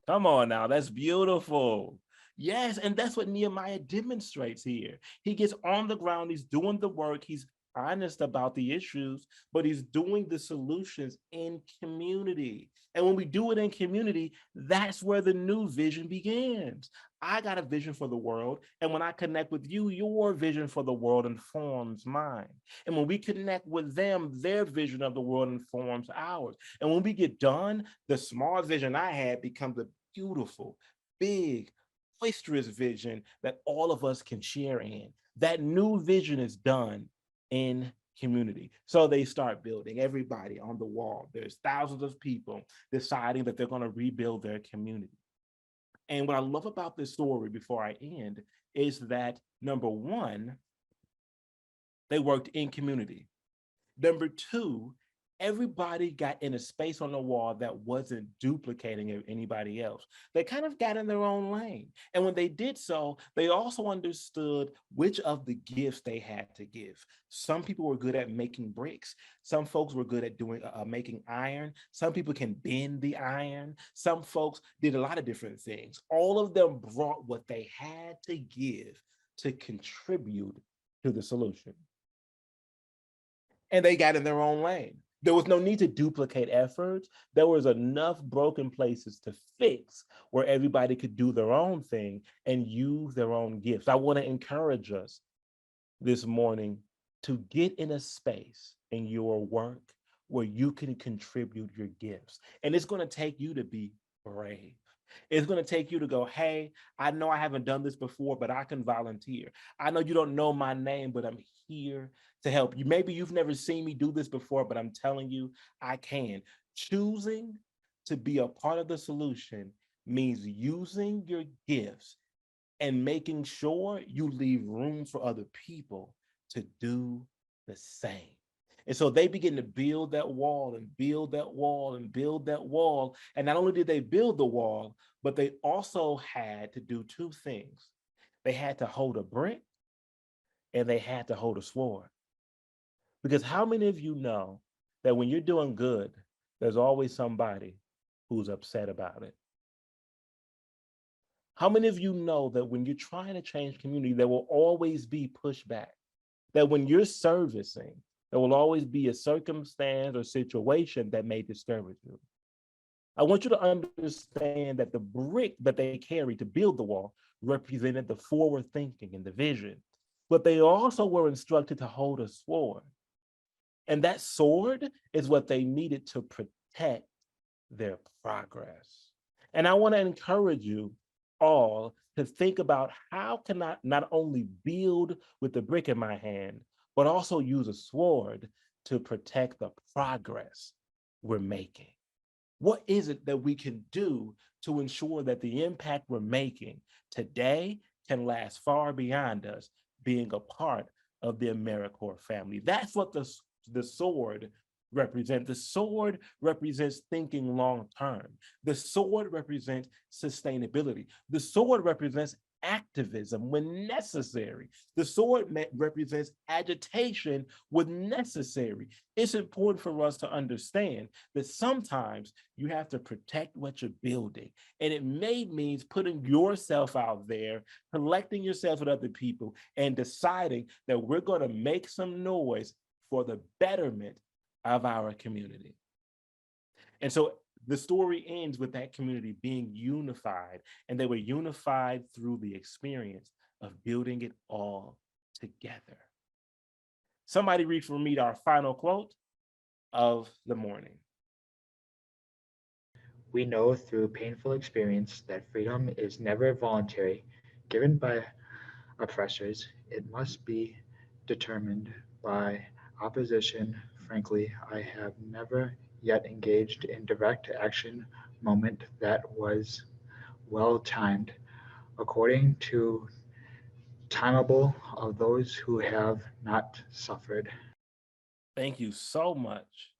Speaker 6: Come on now, that's beautiful. Yes, and that's what Nehemiah demonstrates here. He gets on the ground, he's doing the work, he's honest about the issues, but he's doing the solutions in community. And when we do it in community, that's where the new vision begins. I got a vision for the world, and when I connect with you, your vision for the world informs mine. And when we connect with them, their vision of the world informs ours. And when we get done, the small vision I had becomes a beautiful, big, boisterous vision that all of us can share in. That new vision is done in community. So they start building, everybody on the wall. There's thousands of people deciding that they're going to rebuild their community. And what I love about this story before I end is that, number one, they worked in community. Number two, everybody got in a space on the wall that wasn't duplicating anybody else. They kind of got in their own lane. And when they did so, they also understood which of the gifts they had to give. Some people were good at making bricks. Some folks were good at doing making iron. Some people can bend the iron. Some folks did a lot of different things. All of them brought what they had to give to contribute to the solution. And they got in their own lane. There was no need to duplicate efforts. There was enough broken places to fix where everybody could do their own thing and use their own gifts. I want to encourage us this morning to get in a space in your work where you can contribute your gifts. And it's going to take you to be brave. It's going to take you to go, hey, I know I haven't done this before, but I can volunteer. I know you don't know my name, but I'm here to help you. Maybe you've never seen me do this before, but I'm telling you, I can. Choosing to be a part of the solution means using your gifts and making sure you leave room for other people to do the same. And so they begin to build that wall and build that wall and build that wall. And not only did they build the wall, but they also had to do two things. They had to hold a brick and they had to hold a sword. Because how many of you know that when you're doing good, there's always somebody who's upset about it? How many of you know that when you're trying to change community, there will always be pushback? That when you're servicing, there will always be a circumstance or situation that may discourage you. I want you to understand that the brick that they carried to build the wall represented the forward thinking and the vision, but they also were instructed to hold a sword. And that sword is what they needed to protect their progress. And I want to encourage you all to think about how can I not only build with the brick in my hand, but also use a sword to protect the progress we're making. What is it that we can do to ensure that the impact we're making today can last far beyond us being a part of the AmeriCorps family? That's what the sword represents. The sword represents thinking long term. The sword represents sustainability. The sword represents activism when necessary. The sword represents agitation when necessary. It's important for us to understand that sometimes you have to protect what you're building. And it may mean putting yourself out there, collecting yourself with other people, and deciding that we're going to make some noise for the betterment of our community. And so the story ends with that community being unified, and they were unified through the experience of building it all together. Somebody read for me our final quote of the morning.
Speaker 12: We know through painful experience that freedom is never voluntary, given by oppressors. It must be determined by opposition. Frankly, I have never yet engaged in direct action moment that was well timed, according to timeable of those who have not suffered.
Speaker 6: Thank you so much.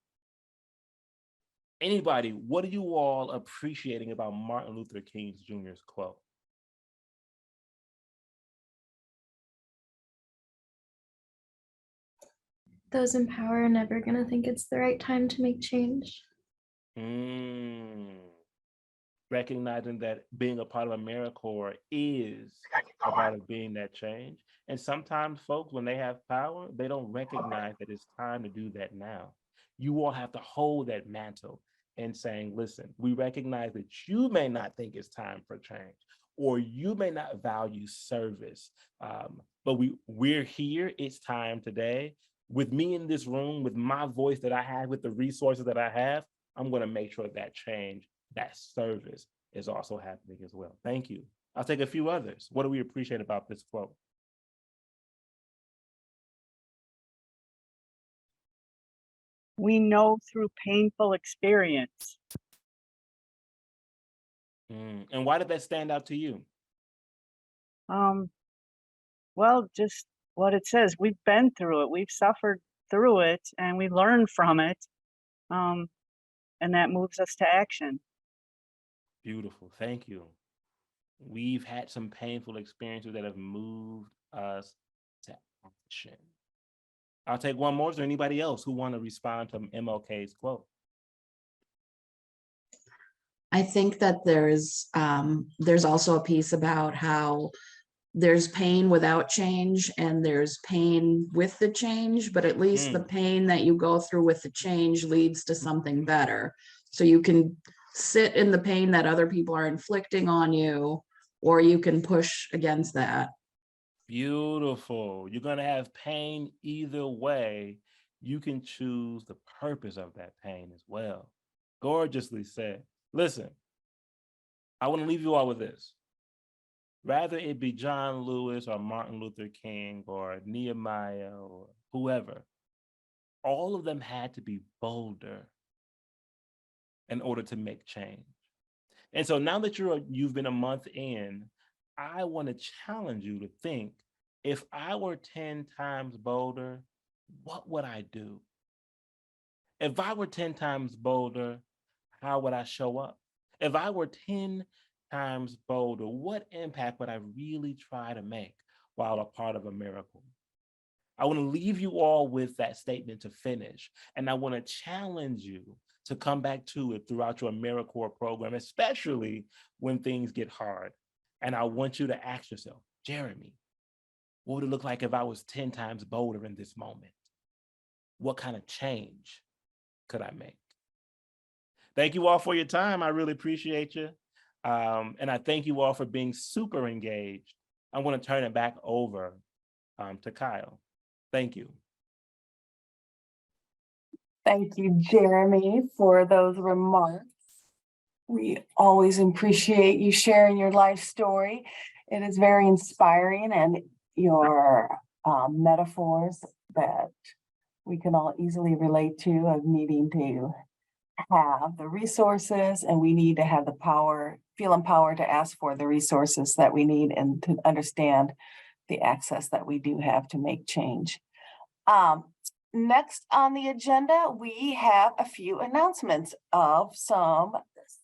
Speaker 6: Anybody, what are you all appreciating about Martin Luther King Jr.'s quote?
Speaker 5: Those in power are never going to think it's the right time to make change.
Speaker 6: Recognizing that being a part of AmeriCorps is a part of being that change. And sometimes folks, when they have power, they don't recognize that it's time to do that now. You all have to hold that mantle and saying, listen, we recognize that you may not think it's time for change, or you may not value service, but we're here, it's time today. With me in this room, with my voice that I have, with the resources that I have, I'm going to make sure that change, that service is also happening as well. Thank you. I'll take a few others. What do we appreciate about this quote?
Speaker 13: We know through painful experience.
Speaker 6: And why did that stand out to you?
Speaker 13: Well, just what it says. We've been through it. We've suffered through it, and we learn from it. And that moves us to action.
Speaker 6: Beautiful. Thank you. We've had some painful experiences that have moved us to action. I'll take one more. Is there anybody else who want to respond to MLK's quote?
Speaker 14: I think that there's also a piece about how there's pain without change and there's pain with the change, but at least the pain that you go through with the change leads to something better. So you can sit in the pain that other people are inflicting on you, or you can push against that.
Speaker 6: Beautiful. You're going to have pain either way. You can choose the purpose of that pain as well. Gorgeously said. Listen, I want to leave you all with this. Rather it be John Lewis or Martin Luther King or Nehemiah or whoever, all of them had to be bolder in order to make change. And so now that you've been a month in, I want to challenge you to think, if I were 10 times bolder, what would I do? If I were 10 times bolder, how would I show up? If I were 10 times bolder, what impact would I really try to make while a part of AmeriCorps? I want to leave you all with that statement to finish. And I want to challenge you to come back to it throughout your AmeriCorps program, especially when things get hard. And I want you to ask yourself, Jeremy, what would it look like if I was 10 times bolder in this moment? What kind of change could I make? Thank you all for your time. I really appreciate you. And I thank you all for being super engaged. I want to turn it back over to Kyle. Thank you.
Speaker 1: Thank you, Jeremy, for those remarks. We always appreciate you sharing your life story. It is very inspiring, and your metaphors that we can all easily relate to, of needing to have the resources, and we need to have the power, feel empowered to ask for the resources that we need and to understand the access that we do have to make change. Next on the agenda, we have a few announcements of some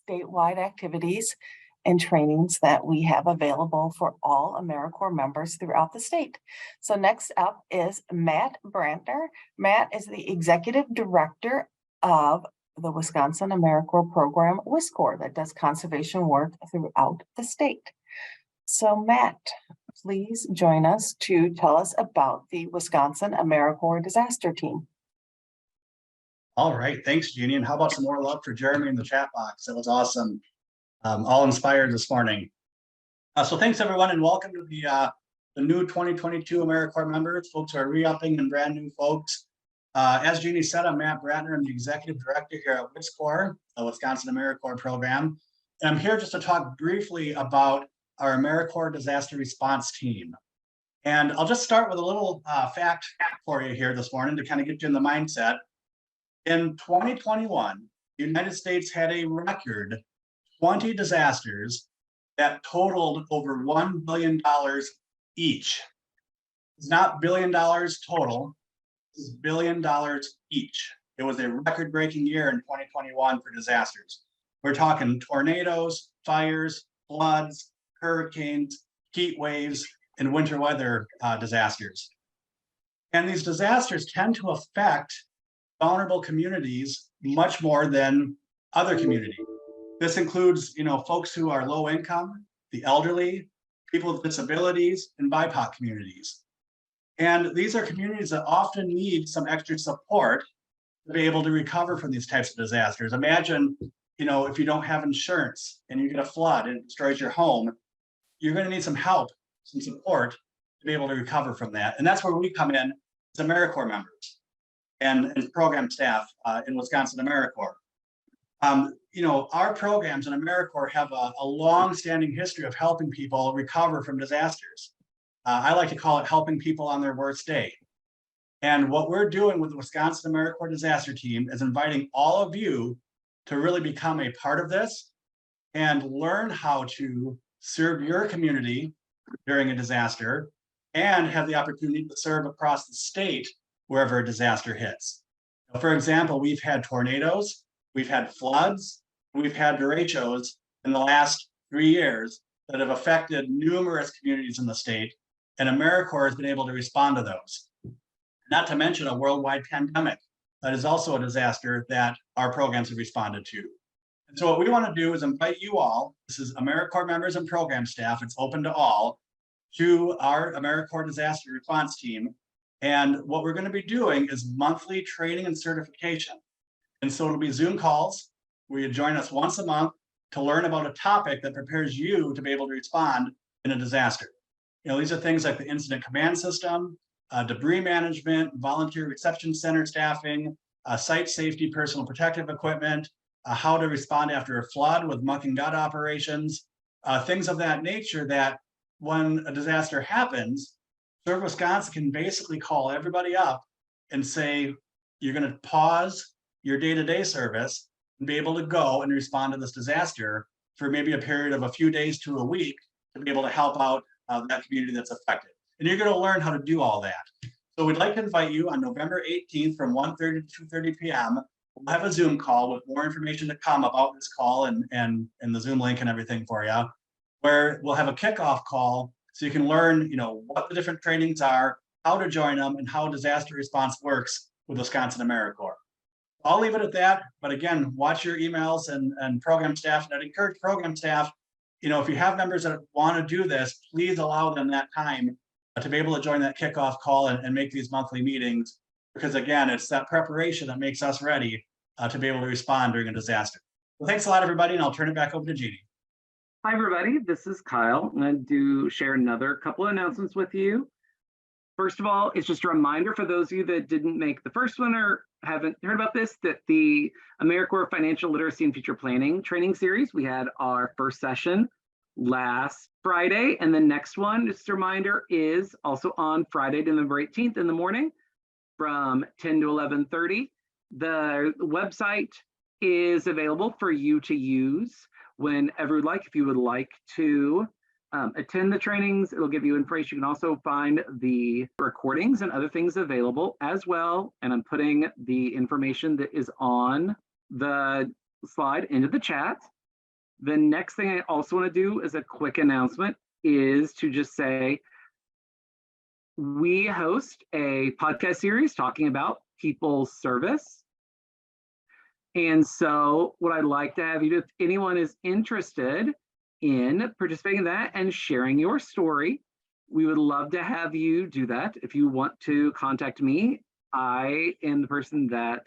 Speaker 1: statewide activities and trainings that we have available for all AmeriCorps members throughout the state. So next up is Matt Brantner. Matt is the Executive Director of the Wisconsin AmeriCorps program, WisCorps, that does conservation work throughout the state. So Matt, please join us to tell us about the Wisconsin AmeriCorps disaster team.
Speaker 15: All right, thanks, Jeannie. And how about some more love for Jeremy in the chat box? That was awesome. All inspired this morning. So thanks everyone, and welcome to the new 2022 AmeriCorps members. Folks who are re-upping and brand new folks. As Jeannie said, I'm Matt Bratner. I'm the Executive Director here at WisCorps, the Wisconsin AmeriCorps program. And I'm here just to talk briefly about our AmeriCorps disaster response team. And I'll just start with a little fact for you here this morning to kind of get you in the mindset. In 2021, the United States had a record 20 disasters that totaled over $1 billion each. It's not $1 billion total, it's $1 billion each. It was a record-breaking year in 2021 for disasters. We're talking tornadoes, fires, floods, hurricanes, heat waves, and winter weather disasters. And these disasters tend to affect vulnerable communities much more than other communities. This includes, folks who are low income, the elderly, people with disabilities, and BIPOC communities. And these are communities that often need some extra support to be able to recover from these types of disasters. Imagine, if you don't have insurance and you get a flood and it destroys your home, you're going to need some help, some support to be able to recover from that. And that's where we come in as AmeriCorps members and program staff in Wisconsin AmeriCorps. Our programs in AmeriCorps have a long-standing history of helping people recover from disasters. I like to call it helping people on their worst day. And what we're doing with the Wisconsin AmeriCorps disaster team is inviting all of you to really become a part of this and learn how to serve your community during a disaster and have the opportunity to serve across the state wherever a disaster hits. For example, we've had tornadoes, we've had floods, we've had derechos in the last 3 years that have affected numerous communities in the state, and AmeriCorps has been able to respond to those. Not to mention a worldwide pandemic that is also a disaster that our programs have responded to. And so what we want to do is invite you all, this is AmeriCorps members and program staff, it's open to all, to our AmeriCorps disaster response team. And what we're going to be doing is monthly training and certification. And so it'll be Zoom calls where you join us once a month to learn about a topic that prepares you to be able to respond in a disaster. These are things like the incident command system, debris management, volunteer reception center staffing, site safety, personal protective equipment, how to respond after a flood with muck and gut operations, things of that nature that when a disaster happens, Serve Wisconsin can basically call everybody up and say, you're going to pause your day-to-day service and be able to go and respond to this disaster for maybe a period of a few days to a week to be able to help out that community that's affected. And you're going to learn how to do all that. So we'd like to invite you on November 18th from 1:30 to 2:30 p.m. We'll have a Zoom call with more information to come about this call and the Zoom link and everything for you, where we'll have a kickoff call so you can learn, what the different trainings are, how to join them, and how disaster response works with Wisconsin AmeriCorps. I'll leave it at that. But again, watch your emails and program staff. And I'd encourage program staff, if you have members that want to do this, please allow them that time to be able to join that kickoff call and make these monthly meetings. Because again, it's that preparation that makes us ready to be able to respond during a disaster. Well, thanks a lot, everybody, and I'll turn it back over to Jeannie.
Speaker 2: Hi, everybody. This is Kyle. I'm going to share another couple of announcements with you. First of all, it's just a reminder for those of you that didn't make the first one or haven't heard about this, that the AmeriCorps Financial Literacy and Future Planning training series, we had our first session last Friday, and the next one, just a reminder, is also on Friday, November 18th in the morning from 10 to 11:30. The website is available for you to use whenever you'd like. If you would like to attend the trainings, it'll give you information. You can also find the recordings and other things available as well. And I'm putting the information that is on the slide into the chat. The next thing I also want to do is a quick announcement, is to just say we host a podcast series talking about people service. And so what I'd like to have you do, if anyone is interested in participating in that and sharing your story, we would love to have you do that. If you want to contact me, I am the person that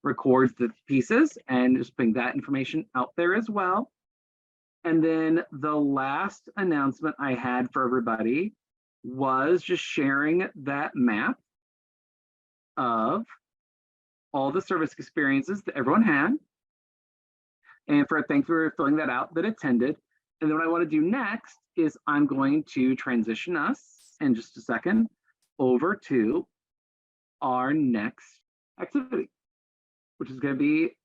Speaker 2: records the pieces and just bring that information out there as well. And then the last announcement I had for everybody was just sharing that map of all the service experiences that everyone had. And thank you for filling that out that attended. And then what I want to do next is I'm going to transition us in just a second over to our next activity, which is going to be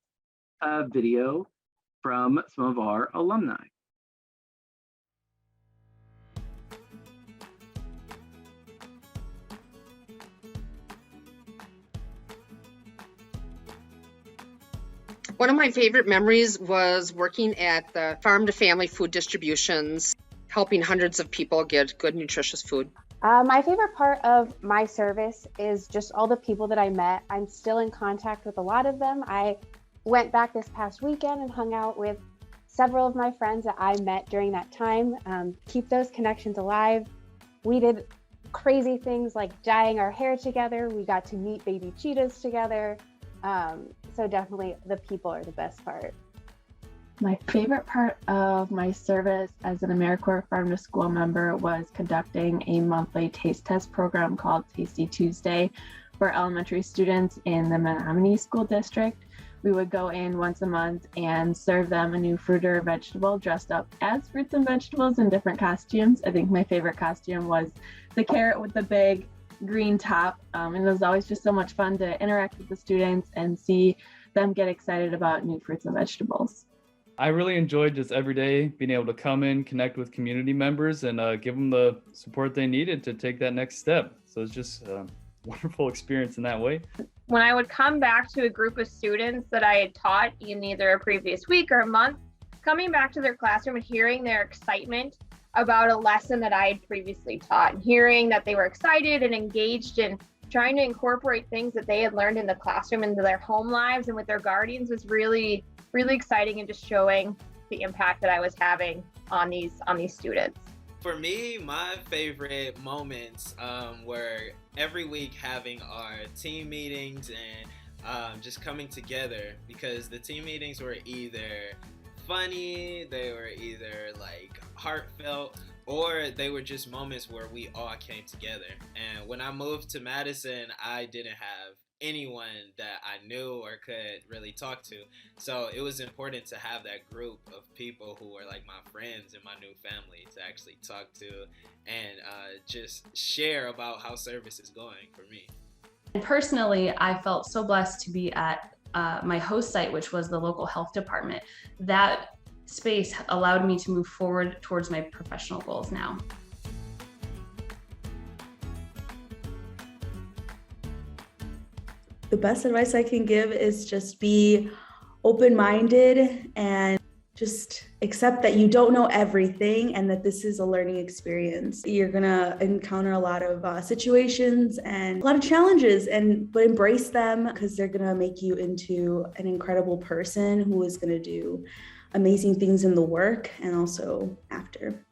Speaker 2: a video from some of our alumni.
Speaker 16: One of my favorite memories was working at the farm to family food distributions, helping hundreds of people get good, nutritious food.
Speaker 17: My favorite part of my service is just all the people that I met. I'm still in contact with a lot of them. I went back this past weekend and hung out with several of my friends that I met during that time. Keep those connections alive. We did crazy things like dyeing our hair together. We got to meet baby cheetahs together. So definitely the people are the best part.
Speaker 5: My favorite part of my service as an AmeriCorps Farm to School member was conducting a monthly taste test program called Tasty Tuesday for elementary students in the Menominee School District. We would go in once a month and serve them a new fruit or vegetable dressed up as fruits and vegetables in different costumes. I think my favorite costume was the carrot with the big green top, and it was always just so much fun to interact with the students and see them get excited about new fruits and vegetables.
Speaker 18: I really enjoyed just every day being able to come in, connect with community members, and give them the support they needed to take that next step. So it's just a wonderful experience in that way.
Speaker 19: When I would come back to a group of students that I had taught in either a previous week or a month, coming back to their classroom and hearing their excitement about a lesson that I had previously taught, and hearing that they were excited and engaged and trying to incorporate things that they had learned in the classroom into their home lives and with their guardians was really, really exciting, and just showing the impact that I was having on these students.
Speaker 20: For me, my favorite moments were every week having our team meetings and just coming together, because the team meetings were either funny, they were either like heartfelt, or they were just moments where we all came together. And when I moved to Madison, I didn't have anyone that I knew or could really talk to. So it was important to have that group of people who were like my friends and my new family to actually talk to and just share about how service is going for me.
Speaker 21: And personally, I felt so blessed to be at my host site, which was the local health department. That space allowed me to move forward towards my professional goals now.
Speaker 22: The best advice I can give is just be open-minded and
Speaker 3: just accept that you don't know everything and that this is a learning experience. You're gonna encounter a lot of situations and a lot of challenges, but embrace them because they're gonna make you into an incredible person who is gonna do amazing things in the work and also after.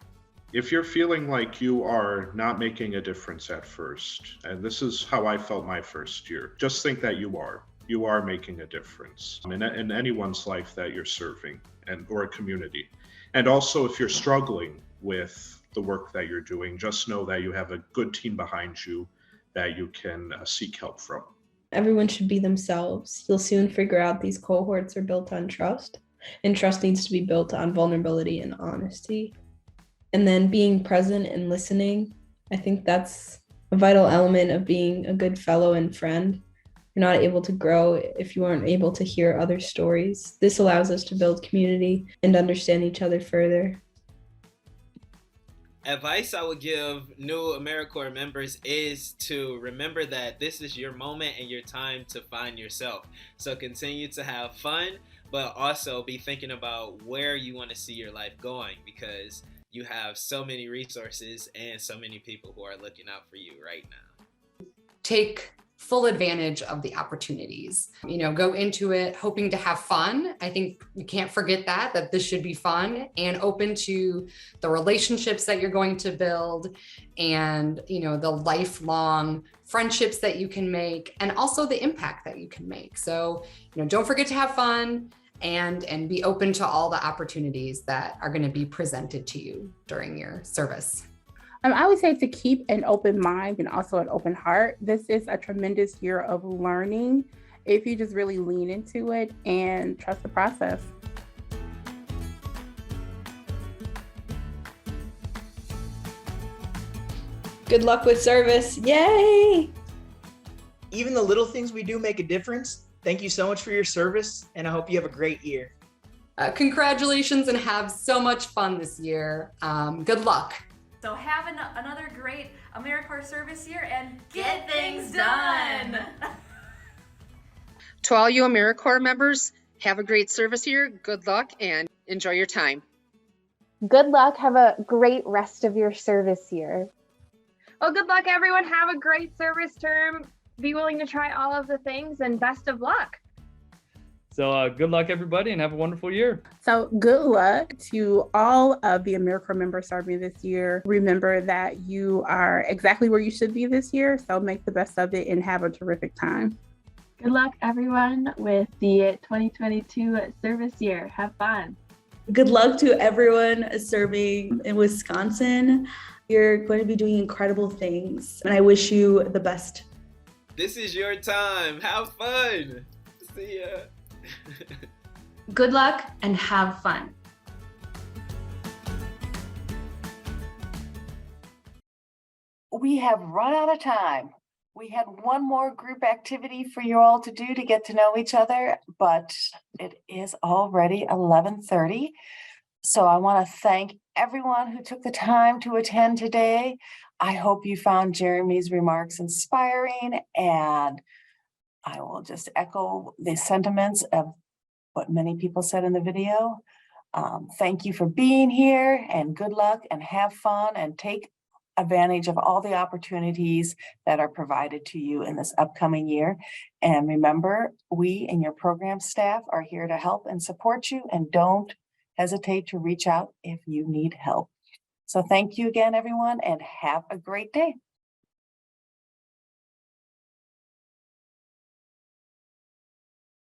Speaker 22: If you're feeling like you are not making a difference at first, and this is how I felt my first year, just think that you are making a difference in anyone's life that you're serving or a community. And also, if you're struggling with the work that you're doing, just know that you have a good team behind you that you can seek help from.
Speaker 23: Everyone should be themselves. You'll soon figure out these cohorts are built on trust, and trust needs to be built on vulnerability and honesty. And then being present and listening, I think that's a vital element of being a good fellow and friend. You're not able to grow if you aren't able to hear other stories. This allows us to build community and understand each other further.
Speaker 20: Advice I would give new AmeriCorps members is to remember that this is your moment and your time to find yourself. So continue to have fun, but also be thinking about where you want to see your life going, because you have so many resources and so many people who are looking out for you right now.
Speaker 24: Take full advantage of the opportunities. Go into it hoping to have fun. I think you can't forget that this should be fun and open to the relationships that you're going to build and, the lifelong friendships that you can make and also the impact that you can make. So, don't forget to have fun and be open to all the opportunities that are going to be presented to you during your service.
Speaker 25: I would say to keep an open mind and also an open heart. This is a tremendous year of learning if you just really lean into it and trust the process.
Speaker 3: Good luck with service. Yay!
Speaker 26: Even the little things we do make a difference. Thank you so much for your service, and I hope you have a great year.
Speaker 24: Congratulations and have so much fun this year. Good luck.
Speaker 27: So have another great AmeriCorps service year and get things done.
Speaker 16: To all you AmeriCorps members, have a great service year, good luck, and enjoy your time.
Speaker 17: Good luck. Have a great rest of your service year.
Speaker 19: Well, good luck, everyone. Have a great service term. Be willing to try all of the things, and best of luck.
Speaker 18: So good luck, everybody, and have a wonderful year.
Speaker 25: So good luck to all of the AmeriCorps members serving this year. Remember that you are exactly where you should be this year, so make the best of it and have a terrific time.
Speaker 5: Good luck, everyone, with the 2022 service year. Have fun.
Speaker 3: Good luck to everyone serving in Wisconsin. You're going to be doing incredible things, and I wish you the best.
Speaker 20: This is your time. Have fun. See ya.
Speaker 21: Good luck and have fun.
Speaker 1: We have run out of time. We had one more group activity for you all to do to get to know each other, but it is already 11:30. So I want to thank everyone who took the time to attend today. I hope you found Jeremy's remarks inspiring, and I will just echo the sentiments of what many people said in the video. Thank you for being here, and good luck and have fun and take advantage of all the opportunities that are provided to you in this upcoming year. And remember, we and your program staff are here to help and support you, and don't hesitate to reach out if you need help. So thank you again, everyone, and have a great day.